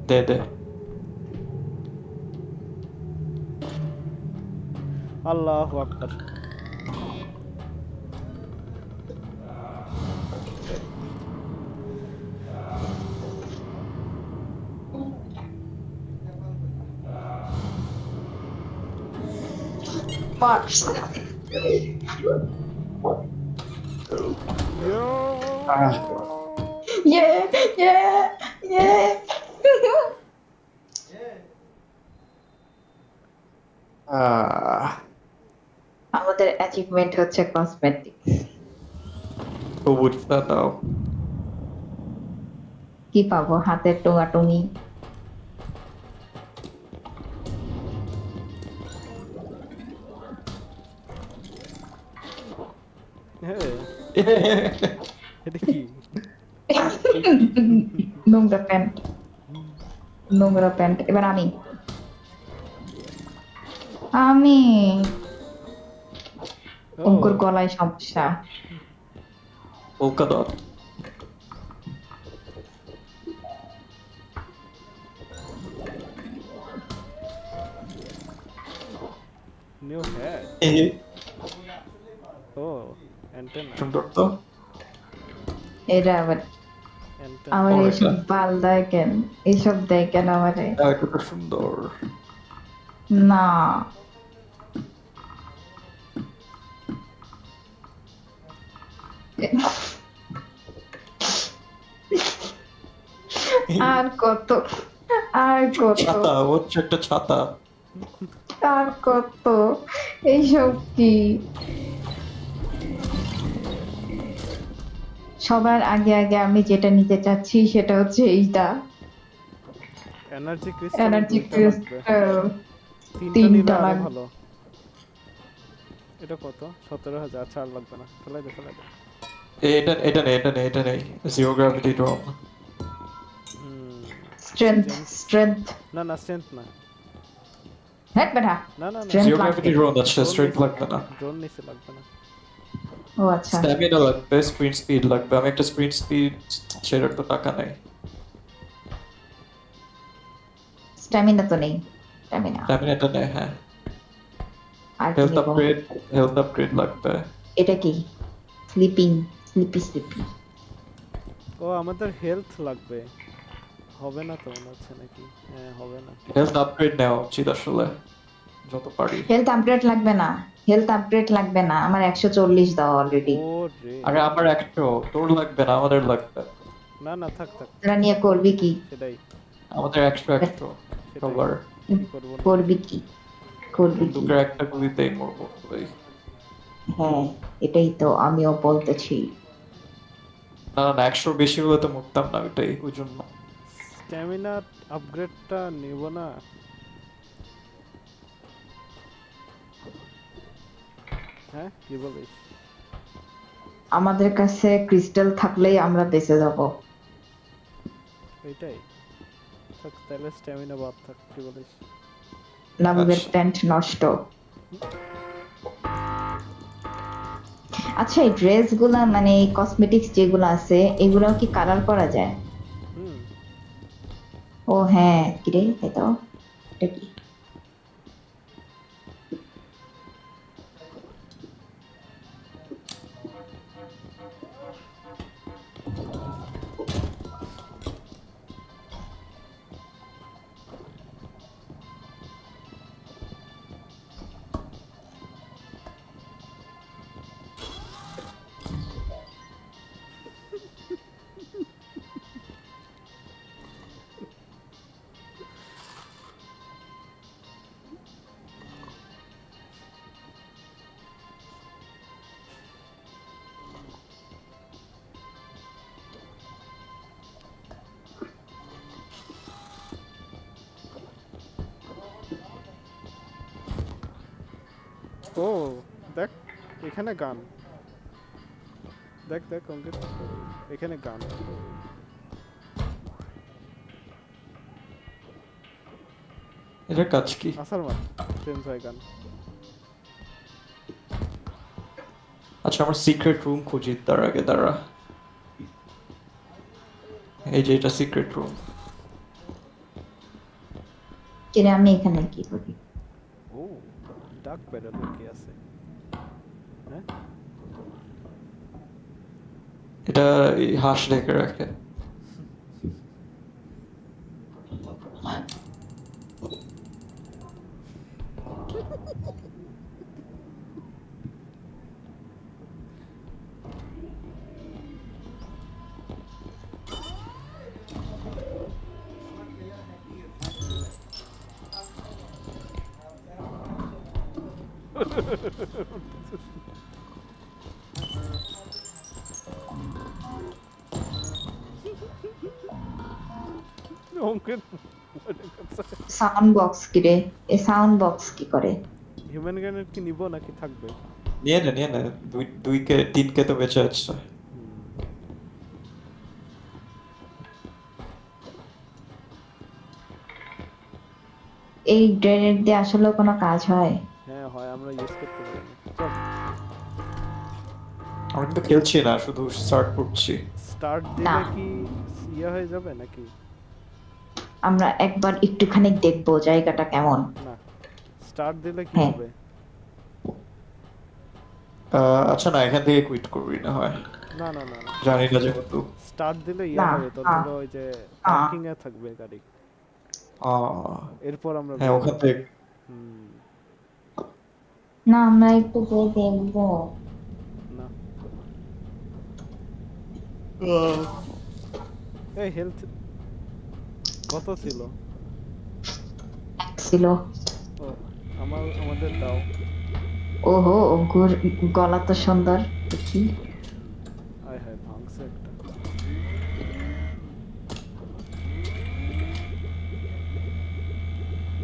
দে দে। আল্লাহু আকবার March. Yeah, yeah, yeah. আমাদের অ্যাচিভমেন্ট হচ্ছে কসমেটিক্স। সবুজটা দাও। কি পাবো? হাতের টোঙাটুঙি। হ্যাঁ এটা কি নোংরা প্যান্ট, নোংরা প্যান্ট। এবার আমি আমি ও অঙ্কুর গলায় সমস্যা। Polka dot. নিউ হেড ও অ্যান্টেনা সুন্দর তো। এরা আবার অ্যান্টেনা আমার ওরে এইসব বাল দেয় কেন, এইসব দেয় কেন আমারে? এটা তো সুন্দর। না। আর কত, আর কত, ছাতা হচ্ছে একটা ছাতা। আর কত, এইসব কি? সবার আগে আগে আমি যেটা নিতে চাচ্ছি সেটা হচ্ছে এইটা, এনার্জি ক্রিস্টাল এনার্জি দুইটা লাগবে ক্রিস্টাল। তিনটা নিলে তিনটা আরো লাগবে। ভালো এটা কত 17,000 আচ্ছা আর লাগবে না ফেলাই দে এটা এটা নেই এটা নেই এটা নেই। Zero gravity drone. Strength, strength. না না স্ট্রেংথ না হ্যাঁ বেটা, না না না Strength জিরো লাগবে। গ্র্যাভিটি ড্রোন আছে, স্ট্রেংথ লাগবে না। ড্রোন নিচে লাগবে না ও আচ্ছা। স্ট্যামিনা লাগবে, স্প্রিন্ট স্পিড লাগবে। আমি একটা স্প্রিন্ট স্পিড সেটার তো টাকা নেই। স্ট্যামিনা তো নেই, স্ট্যামিনা। স্ট্যামিনাটা নেই, হ্যাঁ। আর কি হেলথ নেব? আপগ্রেড, হেলথ আপগ্রেড লাগবে। এটা কি? Sleeping, sleepy sleepy. ও আমাদের হেলথ লাগবে হবে না তো মনে হচ্ছে নাকি হ্যাঁ হবে না হেলথ আপগ্রেড নেওয়া উচিত আসলে যত পারি। হেলথ আপগ্রেড লাগবে না, হেলথ আপগ্রেড লাগবে না, আমার 140 দাও অলরেডি। ও রে আরে আমার একশো, তোর লাগবে না, আমাদের লাগবে। না না থাক থাক তোরা নিয়ে করবি কি? সেটাই আমাদের একশো একশো সেটাই সবার। করবো না করবি কি? করবি কি? বন্দুকের একটা গুলিতেই মরবো ভাই। হ্যাঁ, এটাই তো আমিও বলতেছি। না না, একশোর বেশি হলে তো মরতাম না, ওইটাই ওই জন্য। স্ট্যামিনা আপগ্রেডটা নেব না হ্যাঁ কি বলিস আমাদের কাছে ক্রিস্টাল থাকলেই আমরা বেঁচে যাব। এইটাই থাক তাহলে স্ট্যামিনা বাদ থাক কি বলিস নাবিবের আচ্ছা। প্যান্ট নষ্ট। আচ্ছা, এই ড্রেসগুলা মানে এই কসমেটিক্স যেগুলো আছে এগুলো কি কালার করা যায়? হুম। ও হ্যাঁ, কিরে এটা এটা কি? ও দেখ, এখানে গান। দেখ দেখ অঙ্কিত, এখানে গান। এটার কাজ কি? আসার মার চেঞ্জ হয় গান। আচ্ছা, আমার সিক্রেট রুম খুঁজি তার আগে, দাঁড়া। এই যে এটা সিক্রেট রুম। কিরে আমি এখানে কি করি? ও ডাক প্যাডেল কি আছে? হ্যাঁ এটা এই হাঁস ঢেকে রাখে। অঙ্কিত সাউন্ড বক্স কিরে? এই সাউন্ড বক্স কি করে? হিউম্যান গ্রেনেড কি নিব নাকি থাকবে? নিয়ে নে, নিয়ে নে। দুই কে তিনকে তো বেঁচে আছে। এই গ্রেনেড দিয়ে আসলে কোনো কাজ হয়? হ্যাঁ হয়, আমরা ইউজ করতে পারি না। চল আমি কিন্তু খেলছি না, শুধু সার্ট করছি। স্টার্ট না, দিলে কি ইয়ে হয়ে যাবে নাকি? আমরা একবার একটুখানি দেখবো জায়গাটা কেমন। না, স্টার্ট দিলে কি হ্যাঁ, হবে? আচ্ছা, না, এখান থেকে কুইট করবি না হয়। না না না না, জানি না যেহেতু। স্টার্ট দিলে ইয়া না, হবে তোর হ্যাঁ, হলো ওই যে হ্যাঁ, পার্কিং এ থাকবে গাড়ি, এরপর আমরা হ্যাঁ, ওখান বেরোবো। থেকে। হুম। না আমরা একটু গিয়ে দেখবো। না এই হেলথ কত ছিল? ছিল। ও আমাদের দাও। ওহো, গলা তো সুন্দর দেখি। আয় হায় ভাঙছে একটা।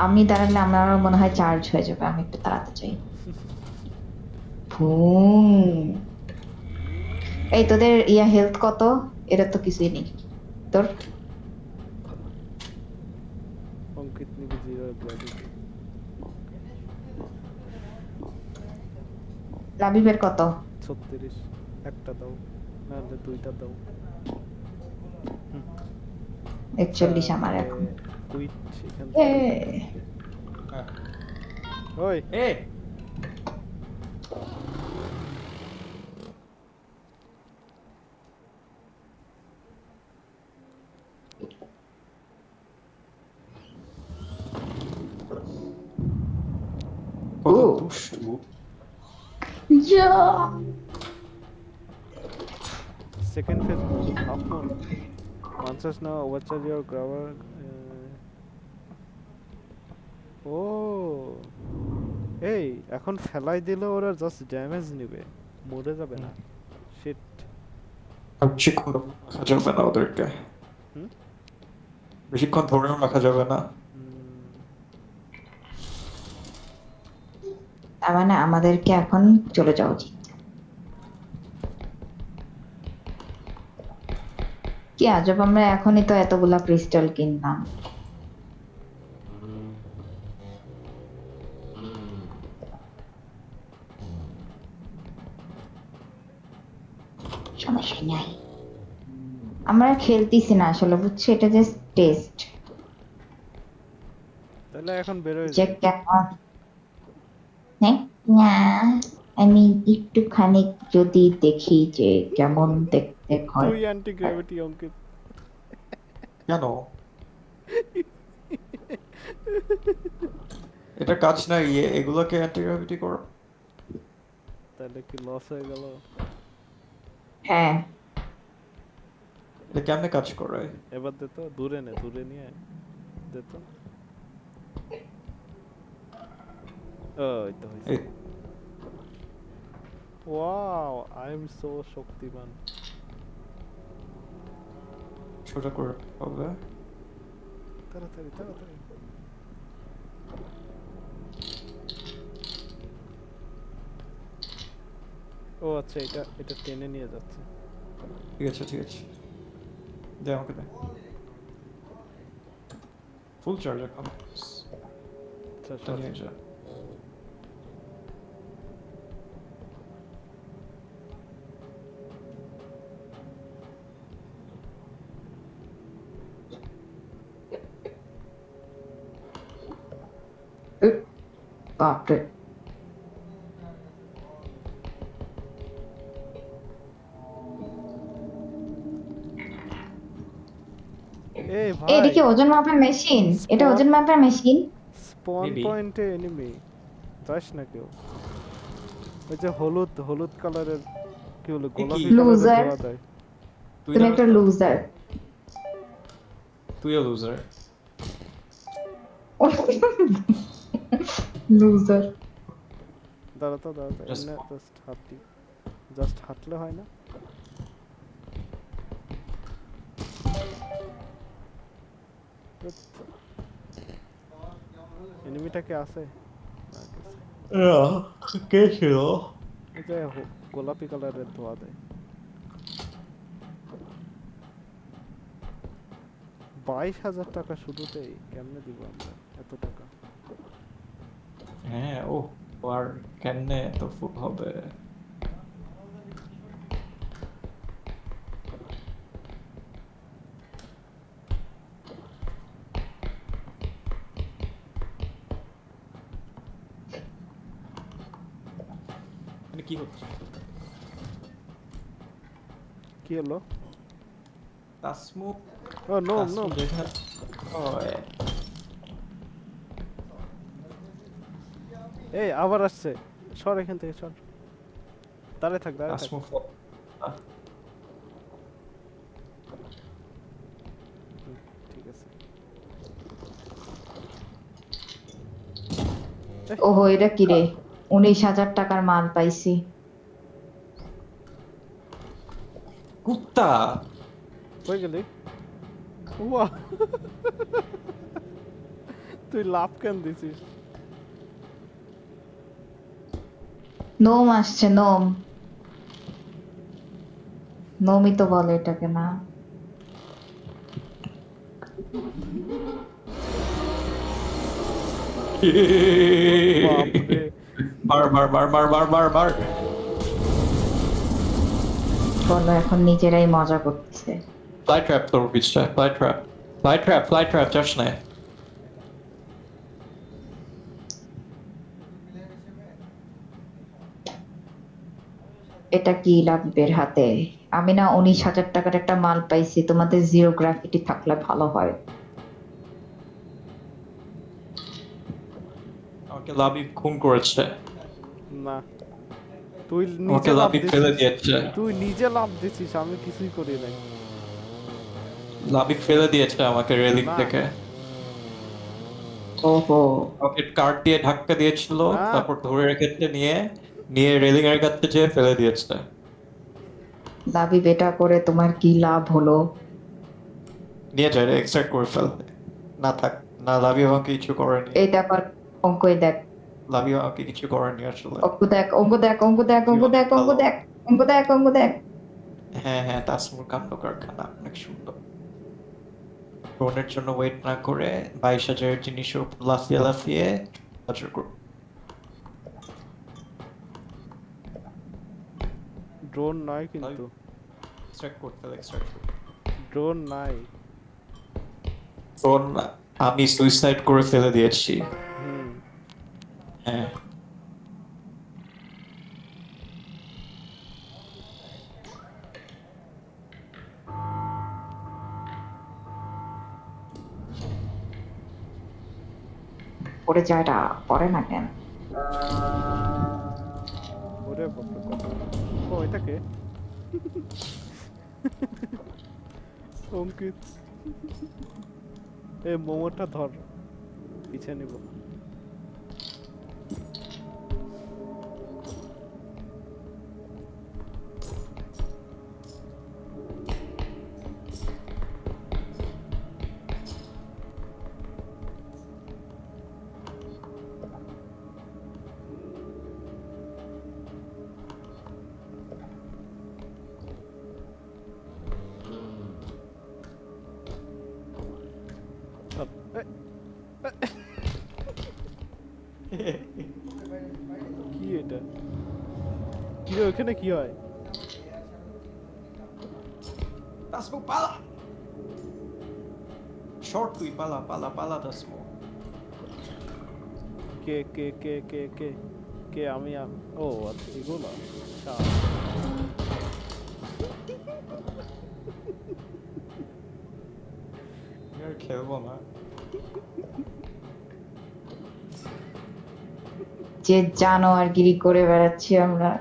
আমি দাঁড়ালে আমার মনে হয় চার্জ হয়ে যাবে, আমি একটু তাড়াতে চাই। হুম। এই তোদের ইয়া হেলথ কত? এটা তো কিছুই নেই তোর। অঙ্কিত নিবি জিরো গ্র্যাভিটি। লাবিবের কত? 36। একটা দাও, নাহলে দুইটা দাও। 41 আমার তাহলে এখন। কুইট এখান এ থেকে। ওই এ কত ও দুষ্টু! ইয়া, সেকেন্ড ফেজ হাফ মুন মানসাস না ওয়াচার ইওর গ্রাবার। ও এই এখন ফেলাই দিলে ওরা জাস্ট ড্যামেজ নেবে, মরে যাবে না। শিট। আর বেশিক্ষণ রাখা যাবে না ওদেরকে। হুম। বেশিক্ষণ ধরেও রাখা যাবে না। তার মানে আমাদেরকে এখন চলে যাওয়া উচিত। কি আজব, আমরা এখনই তো এতগুলা ক্রিস্টাল কিনলাম। সমস্যা নাই। আমরা খেলতেছি না আসলে, বুঝছো, এটা জাস্ট টেস্ট তাহলে এখন বেরোয় যে যাই। কেমন। হ্যাঁ, না, আমি একটুখানি যদি দেখি যে কেমন দেখতে হয়। তুই অ্যান্টি গ্র্যাভিটি অঙ্কিত। কেন? এটা কাজ না, এগুলোকে অ্যান্টি গ্র্যাভিটি করো। তাহলে কি লস হয়ে গেল? হ্যাঁ, এটা কেমনে কাজ করে? এবার দে তো, দূরে নে, দূরে নিয়ে আয়। দে তো। ওই তো হয়েছে। এই ওয়াও, আই এম সো শক্তিমান। সোজা করে হবে। তাড়াতাড়ি তাড়াতাড়ি। ও আচ্ছা, এটা এটা টেনে নিয়ে যাচ্ছে। ঠিক আছে, ঠিক আছে, দে আমাকে দে। ফুল চার্জ এখন। আচ্ছা এটা নিয়ে যা। উপ, বাপরে। এই এটা ভাই, কি ওজন মাপার মেশিন? এটা স্পন ওজন মাপার মেশিন? স্পন Maybe. পয়েন্টে এনিমি যাস না কেউ। ওই যে হলুদ হলুদ কালারের, কি বলে, এ কি? গোলাপি কালারের লুজার, ধোয়া দেয়। তুই তুমি দাঁড়া একটা তো। লুজার। তুইও লুজার। লুজার। দাঁড়া তো দাঁড়া তো, Just এমনি জাস্ট হাঁটি। জাস্ট হাঁটলে হয় না? এনিমিটা কে আছে? না, গেছে। কে ছিল? এই যে গোলাপি কালারের ধোয়া দেয়। 22,000 টাকা শুরুতেই, কেমনে দিব আমরা এত টাকা? হ্যাঁ, ও আর কেমনে এত ফুল হবে? মানে কি হচ্ছে? কি হলো? তাসমু ও নো নো। তাসমু যেখানে হয়। এই আবার আসছে। সর এখান থেকে, সর। দাঁড়ায় থাক, দাঁড়ায় থাক। তাসমু ঠিক আছে। ওহো, এটা কি রে? 19,000 টাকার মাল পাইছি। কুত্তা। কই গেলি? ওয়া, তুই লাভ কেন দিছিস? নোম আসছে, নোম। নোমই তো বলে এটাকে, না? বাপরে। মার মার মার মার মার মার মার। বলো, এখন নিজেরাই মজা করতেছে। ফ্লাই ট্র্যাপ তোর পিছটা, fly trap, fly trap, fly trap, চাস না? এটা কি লাবিবের হাতে? আমি না 19,000 টাকার একটা মাল পাইছি, তোমাদের জিওগ্রাফিটি থাকলে ভালো হয়। আমাকে লাবিব খুন করেছে। না, তুই আমাকে নিজে লাভ লাবিব ফেলে দিছিস। দিয়েছে। তুই নিজে লাভ দিছিস, আমি কিছুই করি নাই। লাবিব ফেলে দিয়েছে আমাকে রেলিং না থেকে। ওহো, আমাকে কার্ড দিয়ে ধাক্কা দিয়েছিল, না। তারপর ধরে রেখেছে, নিয়ে নিয়ে রেলিং এর কাছে যেয়ে ফেলে দিয়েছে। লাবিব, এটা করে তোমার কি লাভ হলো? নিয়ে যায় এক্সট্রাক্ট করে ফেলতে। না থাক, না লাবিব আমাকে কিছু করেনি। এই দেখ, আর অঙ্কই দেখ। লাবিব আমাকে কিছু করেনি আসলে। অঙ্ক দেখ, অঙ্ক দেখ, অঙ্ক দেখ, তুই অঙ্ক অনেক দেখ, অঙ্ক ভালো। দেখ, অঙ্ক দেখ, অঙ্ক দেখ। হ্যাঁ হ্যাঁ, তাসমুর কাণ্ড কারখানা অনেক সুন্দর। ড্রোনের জন্য ওয়েট না করে 22,000 জিনিসের উপর লাফিয়ে লাফিয়ে হাজার করো। ড্রোন নয় কিন্তু। এক্সট্রাক্ট করতে হবে, এক্সট্রাক্ট করতে। ড্রোন নাই। ফোন আমি সুইসাইড করে ফেলে দিয়েছি। হুম। হ্যাঁ। পড়ে যায়টা পড়ে না কেন? ওরে বাপরে কত। ও এটা কে? অঙ্কিত। এই মোমোটা ধর, পিছে নিব। ধর। কি এটা? কি রে ওখানে কি হয়? তাসমু পালা। শর্ট তুই পালা পালা পালা তাসমু। কে কে কে কে কে কে আমি ও আচ্ছা এগুলো। আচ্ছা। আর খেলবো না। যে জানোয়ারগিরি করে বেড়াচ্ছি আমরা,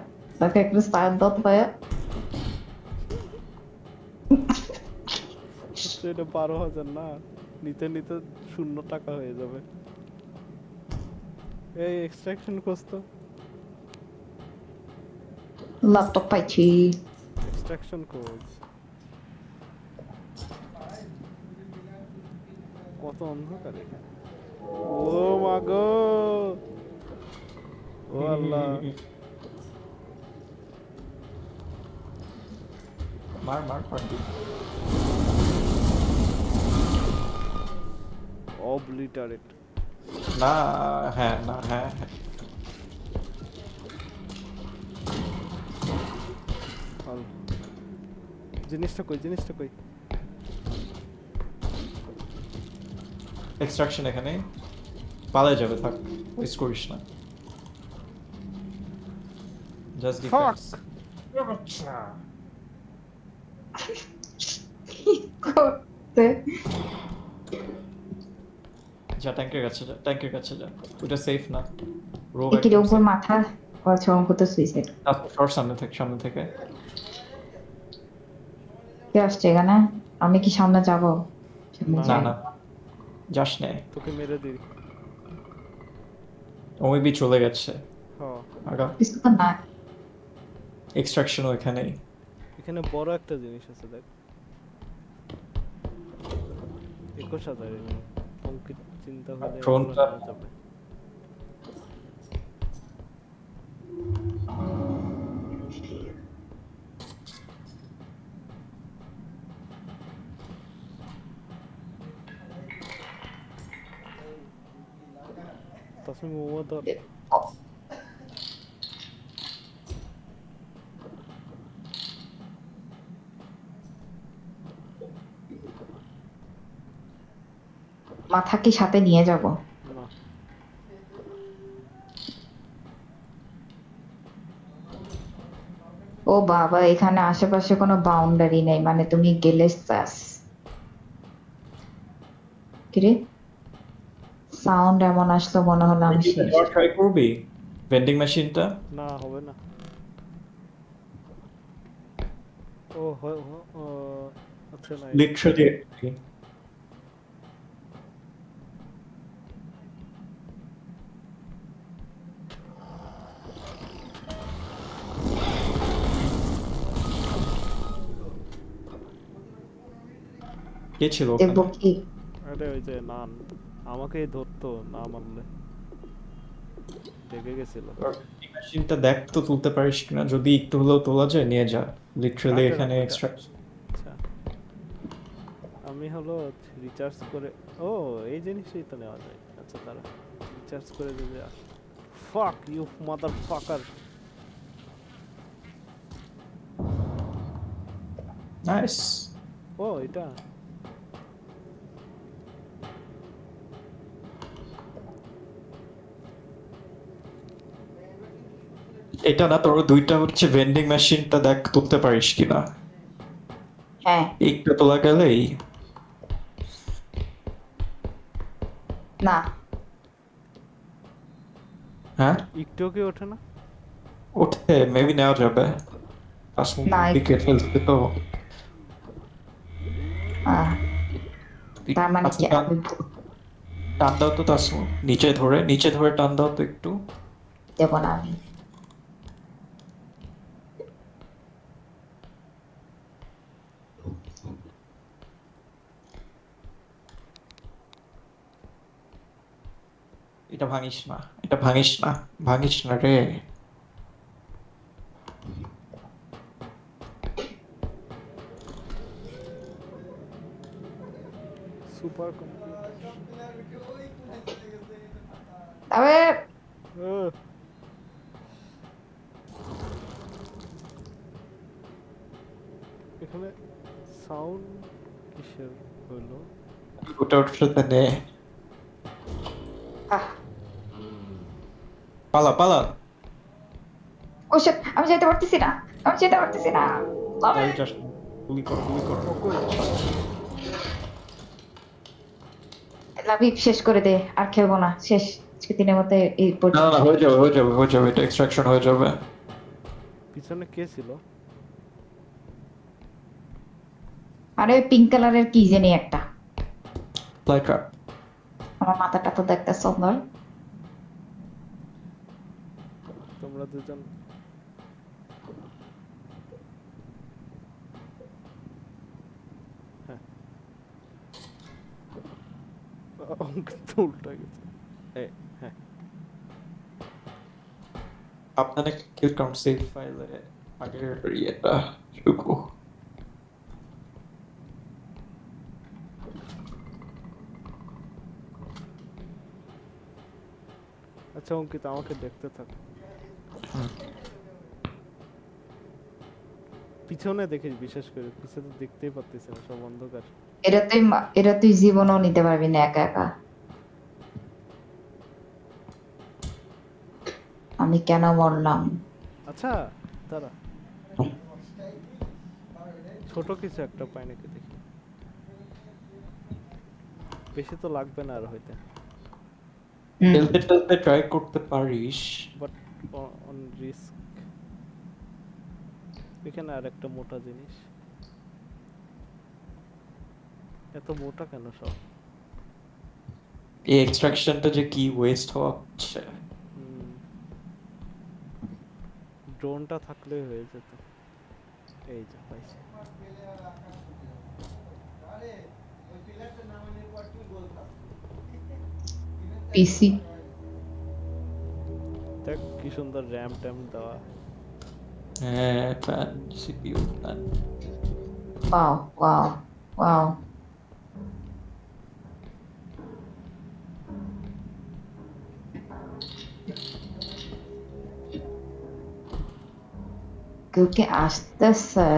তাকে একটু সায়দত হয়ে আচ্ছা, এটা 12,000 না, নিতে নিতে 0 টাকা হয়ে যাবে। এই এক্সট্রাকশন কোর্স তো। ল্যাপটপ পাইছি। এক্সট্রাকশন কোর্স কত অন্ধকার এখানে। ও মা গো, ও আল্লাহ। মার মার পারবি। অবলিটারেট। না, হ্যাঁ না, হ্যাঁ হ্যাঁ। জিনিসটা কই, জিনিসটা কই? এক্সট্রাকশন এখানে পালা যাবে, থাক ওয়েস্ট করিস না। Just defence. করতে যা ট্যাঙ্কের কাছে যা, ট্যাঙ্কের কাছে যা। ওটা সেফ না। রোগ একির একদম উপর safe। মাথা করছে অঙ্ক তো সুইসাইড। তারপর সর সামনে থেকে, সামনে থেকে। কে আসছে এখানে? আমি কি সামনে যাব? না, না না, যাস নে। তোকে মেরে দিই। ওইবি চলে গেছে। হ, আগা। কিছু তো না। এক্সট্রাকশনও এখানেই। এখানে বড় একটা জিনিস আছে দেখ। 21,000 এখানে। অঙ্কিত চিন্তা করলে এগুলো ড্রোনটা নেওয়া যাবে। তাসমি মোমো ধর। মাথা কি সাথে নিয়ে যাব? না, ও বাবা, এখানে আশেপাশে কোনো বাউন্ডারি নেই, মানে তুমি গেলে চাস। কিরে সাউন্ড এমন আসলো, মনে হলো আমি শেষ। ট্রাই করবি ভেন্ডিং মেশিনটা। না হবে না। ও ও আচ্ছা নাই। লিটারালি কে ছিল দেখবো ওখানে? কি আরে ওই যে নান আমাকেই ধরতো না মারলে। দেখে গেছিল। মেশিনটা দেখ তো তুলতে পারিস কিনা, যদি একটু হলেও তোলা যায় নিয়ে যা। লিটারালি রাখে এখানে রাখ ওটা। এক্সট্রাকশন। আচ্ছা, আমি হলো রিচার্জ করে। ও এই জিনিসই তো নেওয়া যায়। আচ্ছা তারা রিচার্জ করে যদি fuck you mother fucker. Nice. ও এটা এটা না, তোর দুইটা হচ্ছে ভেন্ডিং মেশিনটা দেখ তুলতে পারিস কিনা। হ্যাঁ। একটা তোলা গেলেই। না, হ্যাঁ, একটুও কি ওঠে না? ওঠে, মেবি নেওয়া যাবে। তাসমুম না, দিকে ফেলতে তো। আহ, তার মানে আচ্ছা, কি টান আমি টান দাও তো তাসমুম, নিচে ধরে টান দাও তো একটু। দেবো না আমি। এটা ভাঙিস না, এটা ভাঙিস না, ভাঙিস না রে। Super computer. তবে এখানে সাউন্ড কিসের হলো? ওটা ওটার সাথে নে। আহ, পালা পালা। ওসব আমি যেতে পারতেছি না, আমি যেতে পারতেছি না। তবে যাই যাস না। গুলি কর, গুলি কর। ও কই? লাভিব শেষ করে দে, আর খেলবো না, শেষ। আজকে দিনের মতো এই না না পর্যন্ত। না, হয়ে যাবে হয়ে যাবে হয়ে যাবে, এটা এক্সট্রাকশন হয়ে যাবে। পিছনে কে ছিল? আরে পিঙ্ক কালারের কি জানি একটা। লাইক আমার মাথাটা তো দেখতে সুন্দর। তোমরা দুজন হ্যাঁ অঙ্ক তো উল্টা গেছে। হ্যাঁ আপনাদের কিল কাউন্ট সেভ ফাইলে আগের ইয়েটা শুকু। আচ্ছা অঙ্কিত আমাকে দেখতে থাক। পিছনে দেখিস, বিশেষ করে পিছনে তো দেখতেই পাচ্ছিস না, সব অন্ধকার। এটা তুই জীবনও নিতে পারবি না একা একা। আমি কেন মরলাম? আচ্ছা দাঁড়া, ছোট কিছু একটা পাই নাকি দেখি। বেশি তো লাগবে না আর হইতে, হুম, খেলতে খেলতে ট্রাই করতে পারিস। But on risk. এখানে আর একটা মোটা জিনিস। এত মোটা কেন সব? এই এক্সট্রাকশনটা যে কি ওয়েস্ট হচ্ছে। ড্রোনটা থাকলেই হয়ে যেত। এই যে পাইছি। পিসি। দেখ কি সুন্দর র্যাম ট্যাম দেওয়া। হ্যাঁ, fan, CPU fan. Wow wow wow. কেউ কি আসতেছে?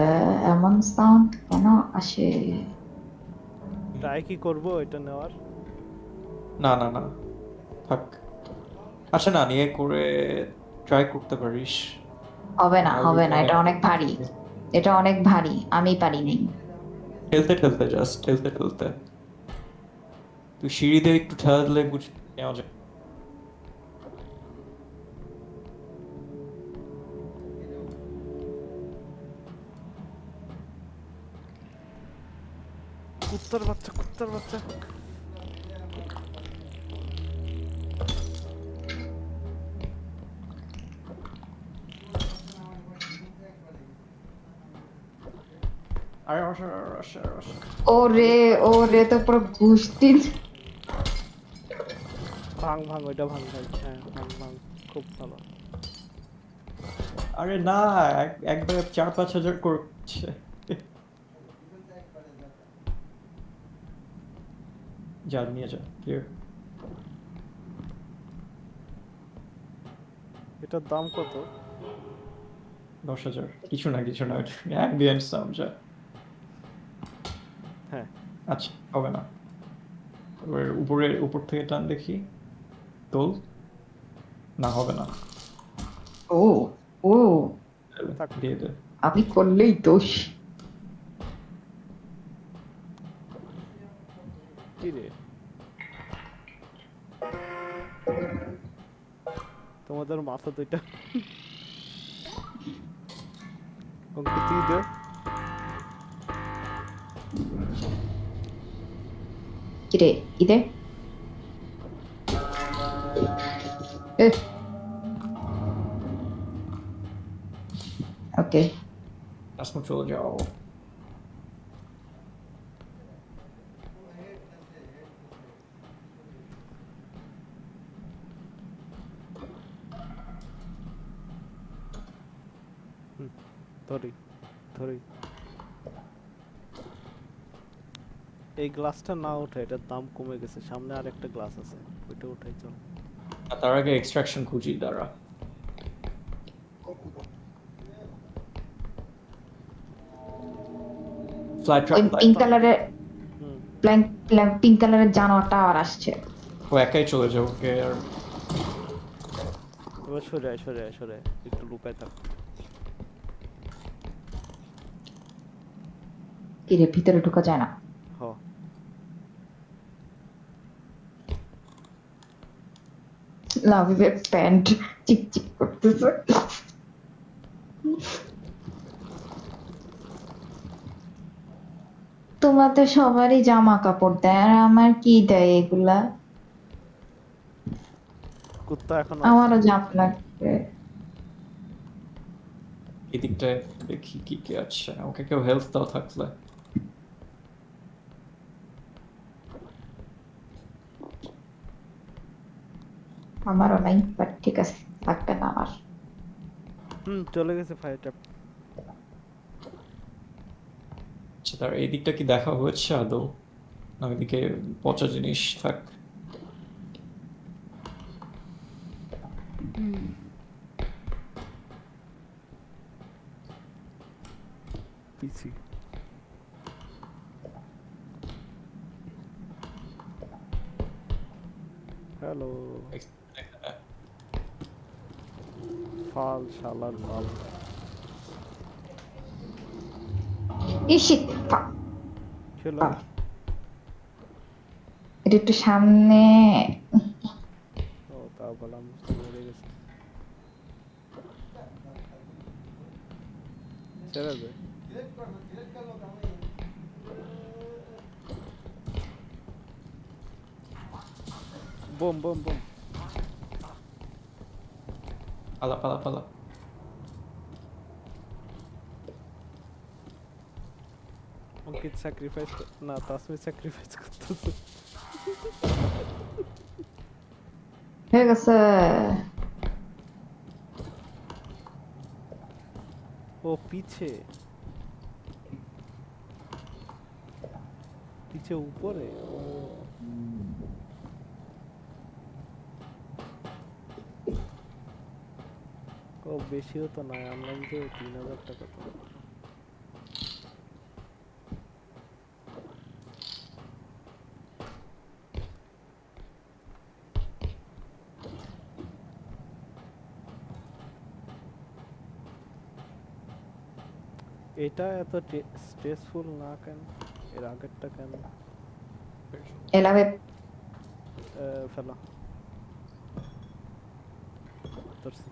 এমন সাউন্ড কেন আসে? ট্রাই কি করব এটা নেওয়ার? না না না, থাক। আচ্ছা, না নিয়ে করে ট্রাই করতে পারিস। হবে না, আমার হবে ওইটা না, এটা অনেক ভারী। এটা অনেক ভারী, আমি পারি নাই। ঠেলতে ঠেলতে, জাস্ট ঠেলতে ঠেলতে। তুই সিঁড়ি দিয়ে একটু ঠেলা দিলে বুঝ নেওয়া যায়। কুত্তার বাচ্চা, কুত্তার বাচ্চা। আরে রসা রসা রসা। ওরে ওরে, তো পুরো গুষ্টি। ভাঙ ভাঙ ওইটা ভাঙ ভাই, হ্যাঁ ভাঙ ভাঙ, খুব ভালো। আরে না, একবারে 4-5 হাজার করছে। যা নিয়ে যা, ক্লিয়ার। এটার দাম কত? 10,000, কিছু না কিছু না, অ্যাম্বিয়েন্ট সাউন্ড যা। হ্যাঁ আচ্ছা হবে না, এবার উপর থেকে টান দেখি, তোল, না হবে না, ও ও থাক। দিয়ে দে। আমি করলেই দোষ। কি রে তোমাদের মাথা দুইটা অঙ্কিত তুই দে। কিরে কি দে ওকে। তাসমুখ চলে যাও। ধরি ধরি এই গ্লাসটা না ওঠে, এটার দাম কমে গেছে, সামনে আরেকটা গ্লাস আছে, ওইটা উঠাই চল। আর তার আগে এক্সট্রাকশন খুঁজি দ্বারা। ফ্লাইট ওই ট্র্যাপ, পিঙ্ক কালারের হুম পিঙ্ক কালারের জানোয়ারটা আবার আসছে। ও একাই চলে যাও, ওকে আর এবার সরে আয় সরে আয় সরে আয়, একটু লুকায় থাক। কিরে ভিতরে ঢোকা যায় না? হ লাভিবের প্যান্ট চিকচিক করতেছে। তোমাদের সবারই জামা কাপড় দেয় আর আমার কি দেয় এগুলা? কুত্তা এখন আমারও জামা লাগবে। এদিকটায় দেখি কি কি আছে, ওকে কেউ হেল্প দাও থাকলে। আমারও নাই, বাট ঠিক আছে, লাগবে না আমার। চলে গেছে ফায়ার ট্যাপ। আচ্ছা তার এই দিকটা কি দেখা হয়েছে আদৌ, না ওইদিকে পচা জিনিস থাক। পিসি হ্যালো ফাল শালার ফাল। ইসি ছিল এটা একটু সামনে। ও তাও বললাম মরে গেছে, ছেড়ে দে। Bomb bomb bomb. পালা পালা পালা। অঙ্কিত স্যাক্রিফাইস না, তাসমি স্যাক্রিফাইস করতেছে। হয়ে গেছে। ও পিছে পিছে উপরে। ও বেশিও তো নয়, আনলাম যে 3000 টাকা তো। এটা এত স্ট্রেসফুল না কেন, এর আগেরটা কেন? এলাবে ফেলা ধরছি।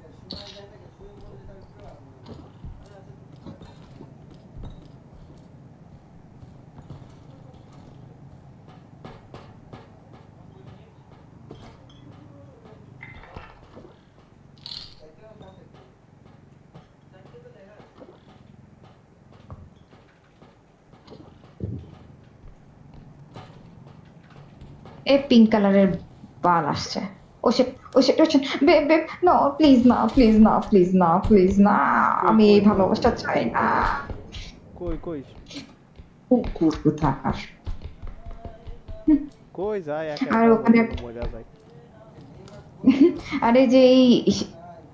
এই পিঙ্ক কালারের বাল আসছে। Oh shit oh shit oh shit, babe babe no please না প্লিজ না প্লিজ না প্লিজ না, কই আমি কই এই কই ভালোবাসা কই চাই না। কই কই কুকুর কোথাকার। কই যায়, একা আর একা ওখানে মজা যায়। আরে যে এই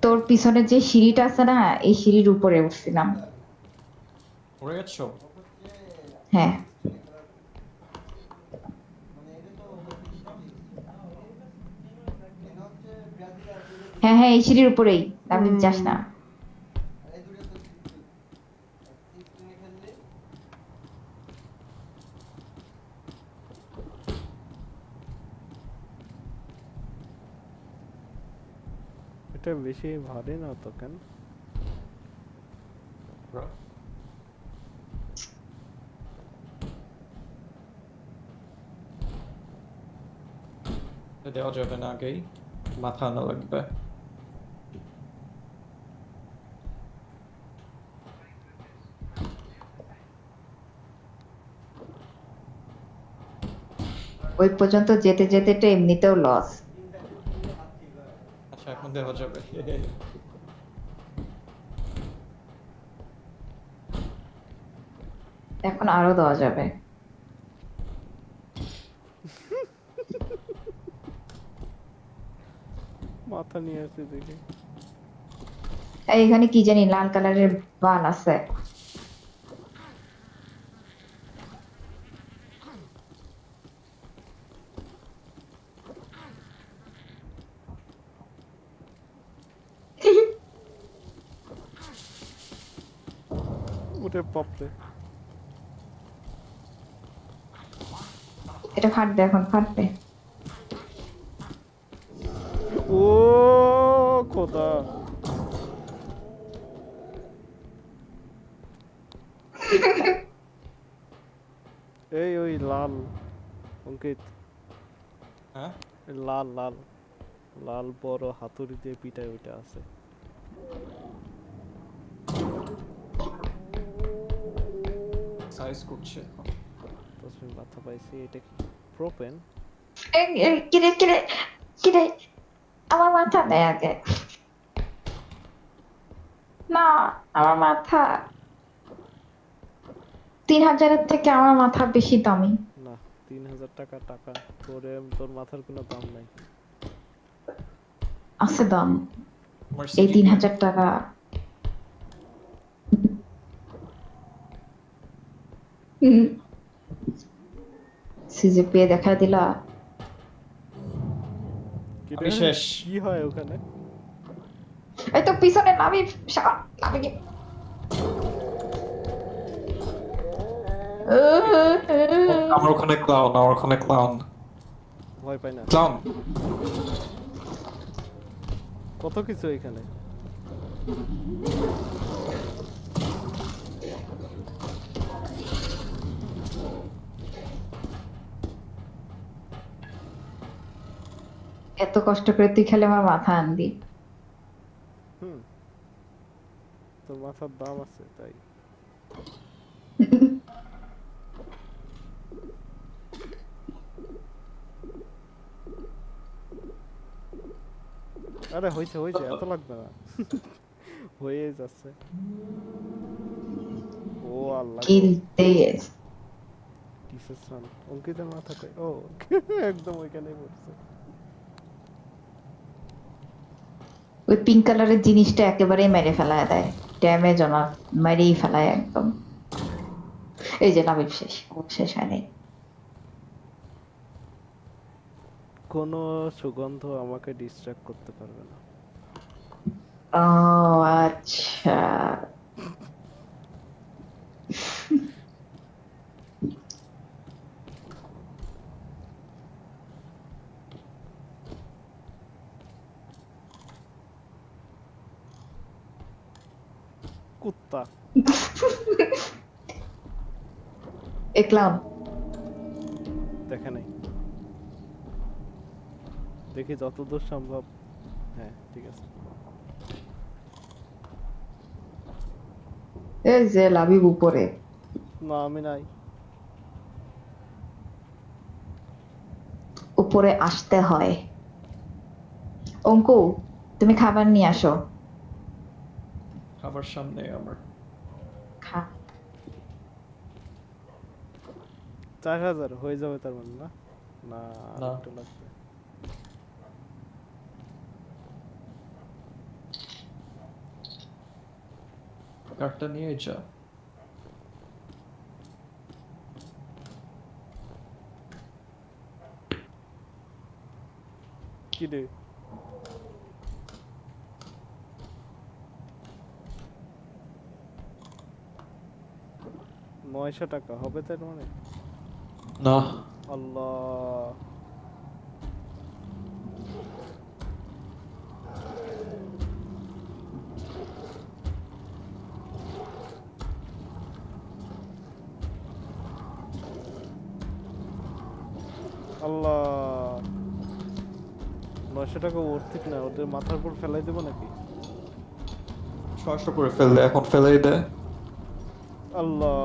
তোর পিছনে যে সিঁড়িটা আছে না, এই সিঁড়ির উপরে উঠছিলাম। পড়ে গেছো? হ্যাঁ হ্যাঁ এই সিঁড়ির উপরেই, আমি যাস না। এটা বেশি ভারী না তো কেন? দেওয়া যাবে না, আগেই মাথা আনা লাগবে। ওই পর্যন্ত যেতে যেতে তো এমনিতেও লস। আচ্ছা এখন দেওয়া যাবে। এখন আরো দেওয়া যাবে। মাথা নিয়ে আসছে দেখি। এই এখানে কি জানি লাল কালারের বাল আছে। ওরে বাপরে। এটা ফাটবে, এখন ফাটবে। ও খোদা। এই ওই লাল অঙ্কিত, হ্যাঁ এই লাল লাল লাল বড় হাতুড়ি দিয়ে পিটায় ওইটা আছে। সাইজ করছে এখন। তসমিন মাথা পাইছি, এটা কি প্রোপেন? কিরে কিরে কিরে, আমার মাথা নেই আগে। না, আমার মাথা 3000-এর থেকে আমার মাথা বেশি দামি। না, 3000 টাকা টাকা, তোর মাথার কোনো দাম নাই। আছে দাম। আমার এই সিজিপিএ 3000 টাকা সিজিপিএ দেখা দিলা। কি আমি রে? শেষ। কি হয় ওখানে? এই তো পিছনে নাবি, নাবি। আমার ওখানে ক্লাউন, আমার ওখানে ক্লাউন। ভয় পাই না। ক্লাউন কত কিছু এখানে। এত কষ্ট করে তুই খেলে আমার মাথা আনবি। হুম, তোর মাথার দাম আছে তাই। আরে হয়েছে হয়েছে, এত লাগবে না। হয়ে যাচ্ছে। ও আল্লাহ গো। কিল দিস। কিসের সান অঙ্কিতের মাথা কই? ও একদম ওইখানেই পড়ছে। ওই পিঙ্ক কালারের জিনিসটা একেবারেই মেরে ফেলায় দেয়, ড্যামেজ না, মেরেই ফেলায় একদম। এই যে নাবিব শেষ, ও শেষ হয়নি। কোনো সুগন্ধ আমাকে ডিস্ট্রাক্ট করতে পারবে না। ও আচ্ছা। কুত্তা। দেখলাম। দেখে নাই, দেখি যতদূর সম্ভব। হ্যাঁ ঠিক আছে। এই যে লাবিব উপরে। না আমি নাই। উপরে আসতে হয়। অঙ্কু, তুমি খাবার নিয়ে আসো। খাবার সামনে আমার। খা। 4000 হয়ে যাবে তার মানে না? না আর না একটু লাগবে। কার্ডটা নিয়ে যা। কি রে? 900 টাকা হবে তার মানে? না, আল্লাহ। আল্লাহ, 900 টাকা ঠিক না, ওদের মাথার উপর ফেলাই দেবো নাকি? 600 করে ফেললে এখন ফেলেই দে। আল্লাহ।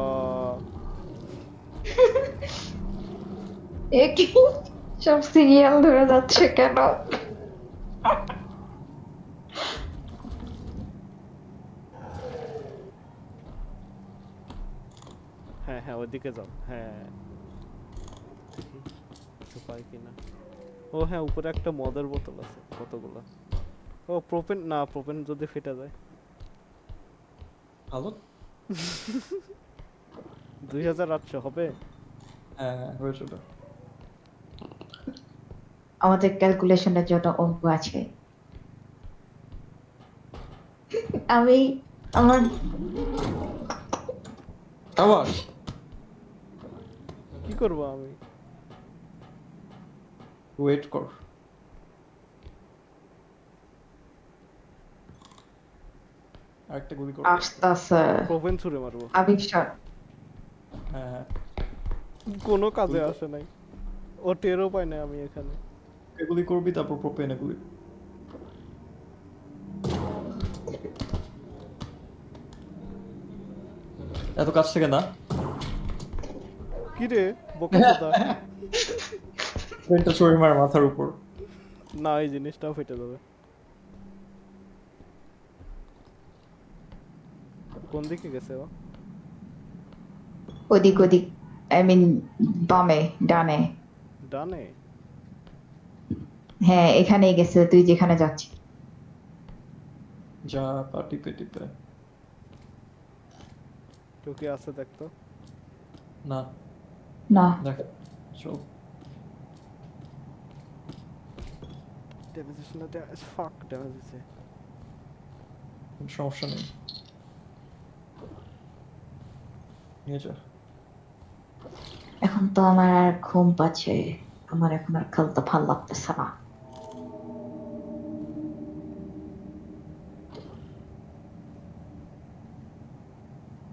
এ কি সব সিরিয়াল ধরে যাচ্ছে কেন? হ্যাঁ হ্যাঁ, ওইদিকে যাও। হ্যাঁ, দেখি কিছু পাই কিনা। ও হ্যাঁ, উপরে একটা মদের বোতল আছে। কতগুলো? ও প্রোপেন না, প্রোপেন যদি ফেটে যায়। ভালো। 2800 হবে? হ্যাঁ, হয়েছে তো। আমাদের ক্যালকুলেশনের জন্য অঙ্ক আছে। আমি আমার আবার কি করব আমি? ওয়েট কর। আরেকটা গুলি কর। আসতেছে প্রোপেন ছুঁড়ে মারবো। আবিষ্কার। হ্যাঁ হ্যাঁ, কোনো কাজে গুলি কর। আসে নাই। ও টেরও পায় না আমি এখানে। এগুলি করবি তারপর প্রোপেনে গুলি। এত কাছ থেকে না। কি রে বোকাচোদা? পেনটা ছুঁড়ে মার মাথার উপর। না, এই জিনিসটাও ফেটে যাবে। কোন দিকে গেছে ও? ওদিক ওদিক, আই মিন বামে, ডানে। ডানে? হ্যাঁ, এখানেই গেছে, তুই যেখানে যাচ্ছিস। যা পা টিপে টিপে। কেউ কি আছে দেখতো? না, না, দেখ, চল। ড্যামেজ দিছে না? ফাক, ড্যামেজ দিছে। কোনো সমস্যা নেই, নিয়ে যা। এখন তো আমার আর ঘুম পাচ্ছে। আমার এখন আর খেলতে ভাল লাগতেছে না।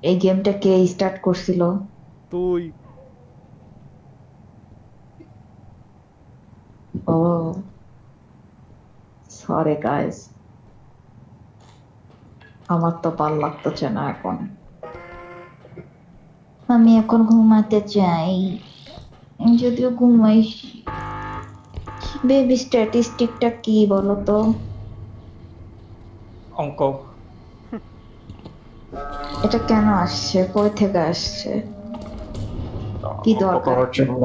এই গেমটা কে স্টার্ট করছিল? তুই। ও, সরি গাইস, আমার তো ভাল লাগতেছে না এখন। আমি এখন ঘুমাতে চাই। যদিও ঘুমাই। বেবি স্ট্যাটিস্টিকটা কি বলো তো? অঙ্ক। এটা কেন আসছে? কই থেকে আসছে? কি অঙ্ক দরকার? করার জন্য।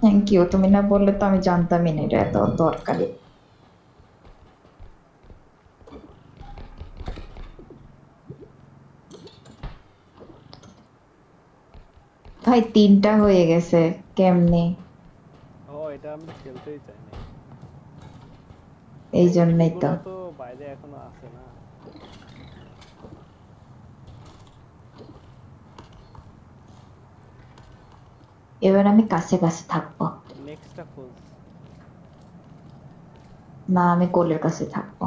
থ্যাংক ইউ, তুমি না বললে তো আমি জানতামই না এটা এত দরকারি। ভাই 3টা হয়ে গেছে, কেমনে? ও, এটা আমি খেলতেই চাই না। এই জন্যই তো। এগুলো তো বাইরে এখনো আছে না? এবার আমি কাছে কাছে থাকবো। নেক্সটটা খোঁজ। না, আমি কোলের কাছে থাকবো।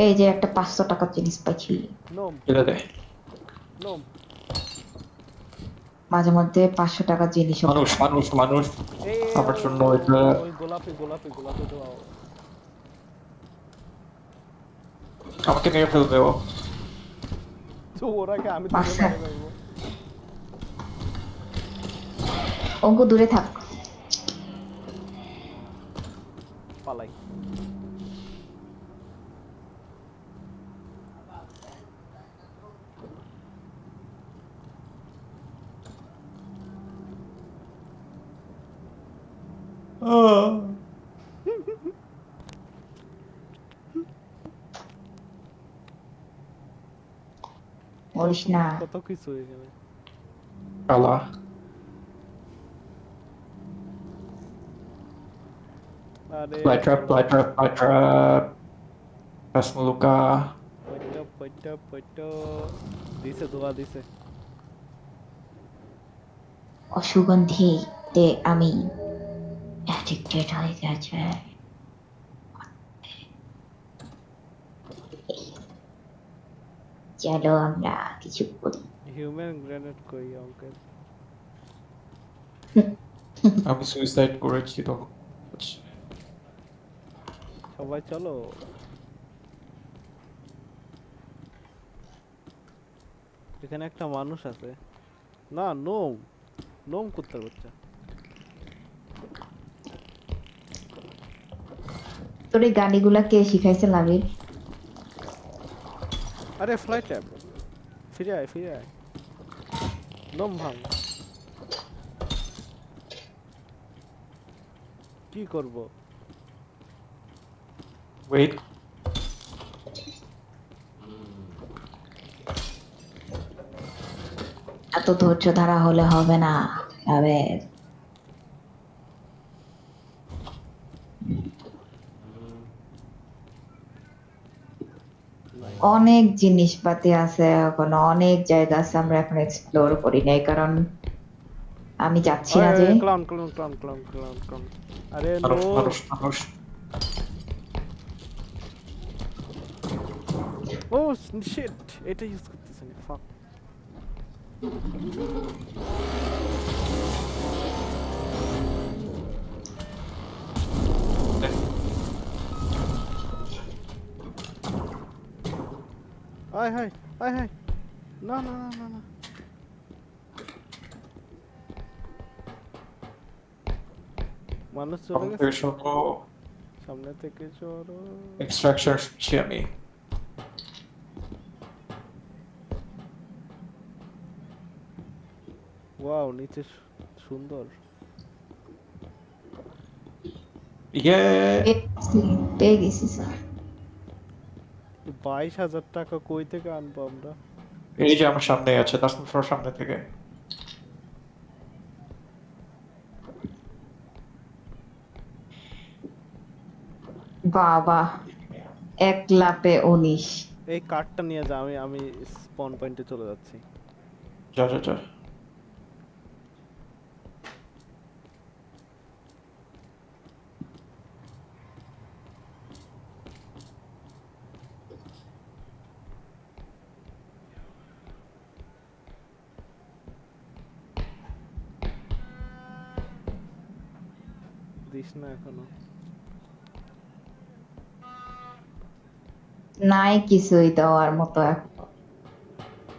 এই যে একটা 500 টাকার জিনিস পাইছি। নোম। ফেলে দে। নোম। মাঝে মধ্যে 500 টাকার জিনিসও মানুষ পাই। মানুষ মানুষ এই আমার জন্য এটা। ওই গোলাপি গোলাপি গোলাপি দাও। আমাকে মেরে ফেলবে ও। তো ওরাকে আমি ধরে পাশে মেরে ফেলবো। অঙ্ক দূরে থাক। পালাই। বলিস না। কত কিছু এখানে। কালা। আরে Fly trap, শালা, fly trap, fly trap. Pas meluka. ওইটা পইটা দিছে দোয়া দিছে। অসুগন্ধিতে আমি অ্যাডিক্টেড হয়ে গেছে। চলো আমরা কিছু করি। হিউম্যান গ্রেনেড কই অঙ্কেল? আমি সুইসাইড করেছি তো। সবাই চলো। এখানে একটা মানুষ আছে। না, নোম। নোম কুত্তার বাচ্চা। তোর এই গাড়িগুলা কে শিখাইছে লাবিব? আরে ফ্লাইট ট্যাব। ফিরে আয়, ফিরে আয়। নোম ভাঙ। কি করব? ওয়েট, এত ধৈর্য ধারা হলে হবে না লাবিব। অনেক জিনিসপাতি আছে, এখন অনেক জায়গা আছে আমরা এখন এক্সপ্লোর করি নাই, কারণ আমি যাচ্ছি না যে। Clown clown clown clown clown clown. আরে নো। মানুষ মানুষ মানুষ। ও শিট, এটা ইউজ করতেছ না। ফাক। আয় হায়, আয় হায়। না না না না না। মানুষ চলে গেছে। আমাদের সব সামনে থেকে চলো। এক্সট্রাকশন শুনছি আমি। ওয়াও, নিচে সুন্দর। ইয়ে, পেয়ে গেছি স্যার। 22,000 টাকা কই থেকে আনবো আমরা? এই যে আমার সামনে আছে, তাসমিন ফ্লোর সামনে থেকে। বাবা, 1,19,000। এই কার্ডটা নিয়ে যা, আমি আমি স্পন পয়েন্টে চলে যাচ্ছি। যা যা যা। দিস না এখনো। নাই কিছুই দেওয়ার মতো এখন।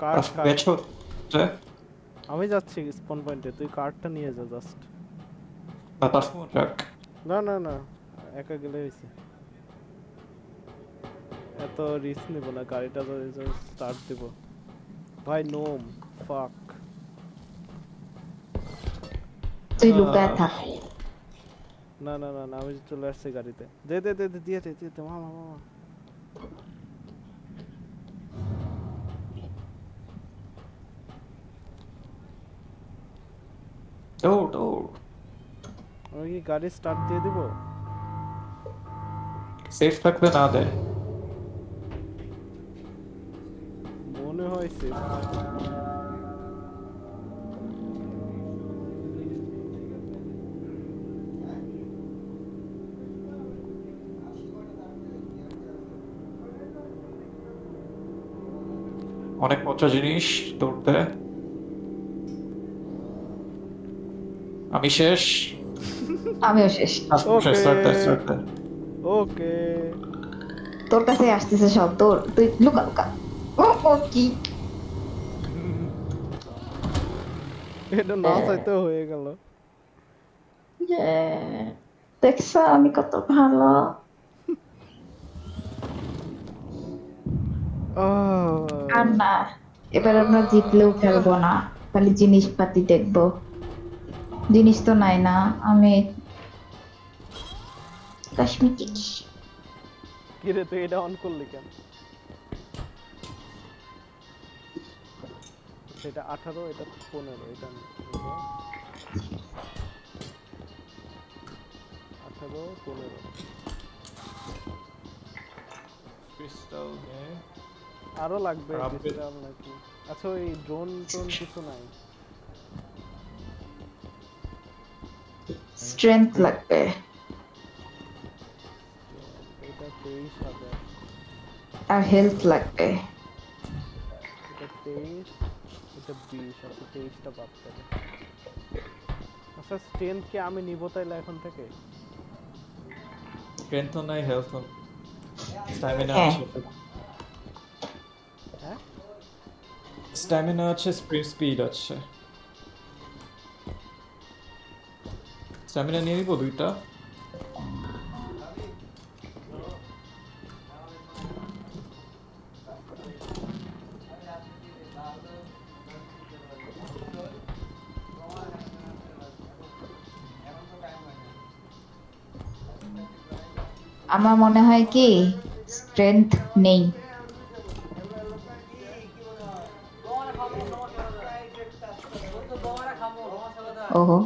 Card Tasmin card. পেয়েছো? যে আমি যাচ্ছি স্পন পয়েন্টে, তুই কার্ডটা নিয়ে যা জাস্ট। না, তাসমিন যাক। না না না, একা গেলে হয়েছে। এত রিস্ক নিব না, গাড়িটা স্টার্ট দেব। ভাই নোম, ফাক। তুই লুকায় থাক। না না না না, আমি চলে আসছি গাড়িতে। দে দে দে দে, দিয়ে দে দিয়ে দে, মামা মামা। দৌড় দৌড়। আমি কি গাড়ি স্টার্ট দিয়ে দিব? সেফ থাকলে না দেয়। মনে হয় সেফ। অনেক পচা জিনিস দৌড়তে। আমি শেষ। আমিও শেষ। তাসমিন শেষ, ওকে স্টার্ট দে স্টার্ট দে। ওকে। তোর কাছে আসতেছে সব, তোর তুই লুকা লুকা। ও ও কি এটা না চাইতেও হয়ে গেল। দেখছ আমি কত ভালো। আর না, এবার আমরা জিতলেও খেলবো না, খালি জিনিসপাতি দেখবো। জিনিস তো নাই না, আমি কসমেটিক। কি রে, তুই এটা অন করলি কেন? সেটা 18, এটা 15, এটা 18 15। ক্রিস্টাল নে। আরো লাগবে আর upgrade- পিস্তল নাকি? আচ্ছা ওই ড্রোন টোন কিছু নাই? স্ট্রেংথ লাগবে। এটা 23,000, আর হেলথ লাগবে। এটা 23, এটা 20, আচ্ছা 23টা বাদ তাহলে। আচ্ছা স্ট্রেংথ কি আমি নিব তাইলে এখন থেকে? স্ট্রেংথ নাই, হেলথ স্ট্যামিনা হ্যাঁ। আছে, হ্যাঁ স্ট্যামিনা আছে, স্পিড আছে। স্ট্যামিনা নিয়ে নিবো 2টা। আমার মনে হয় কি স্ট্রেংথ নেই। ওহো,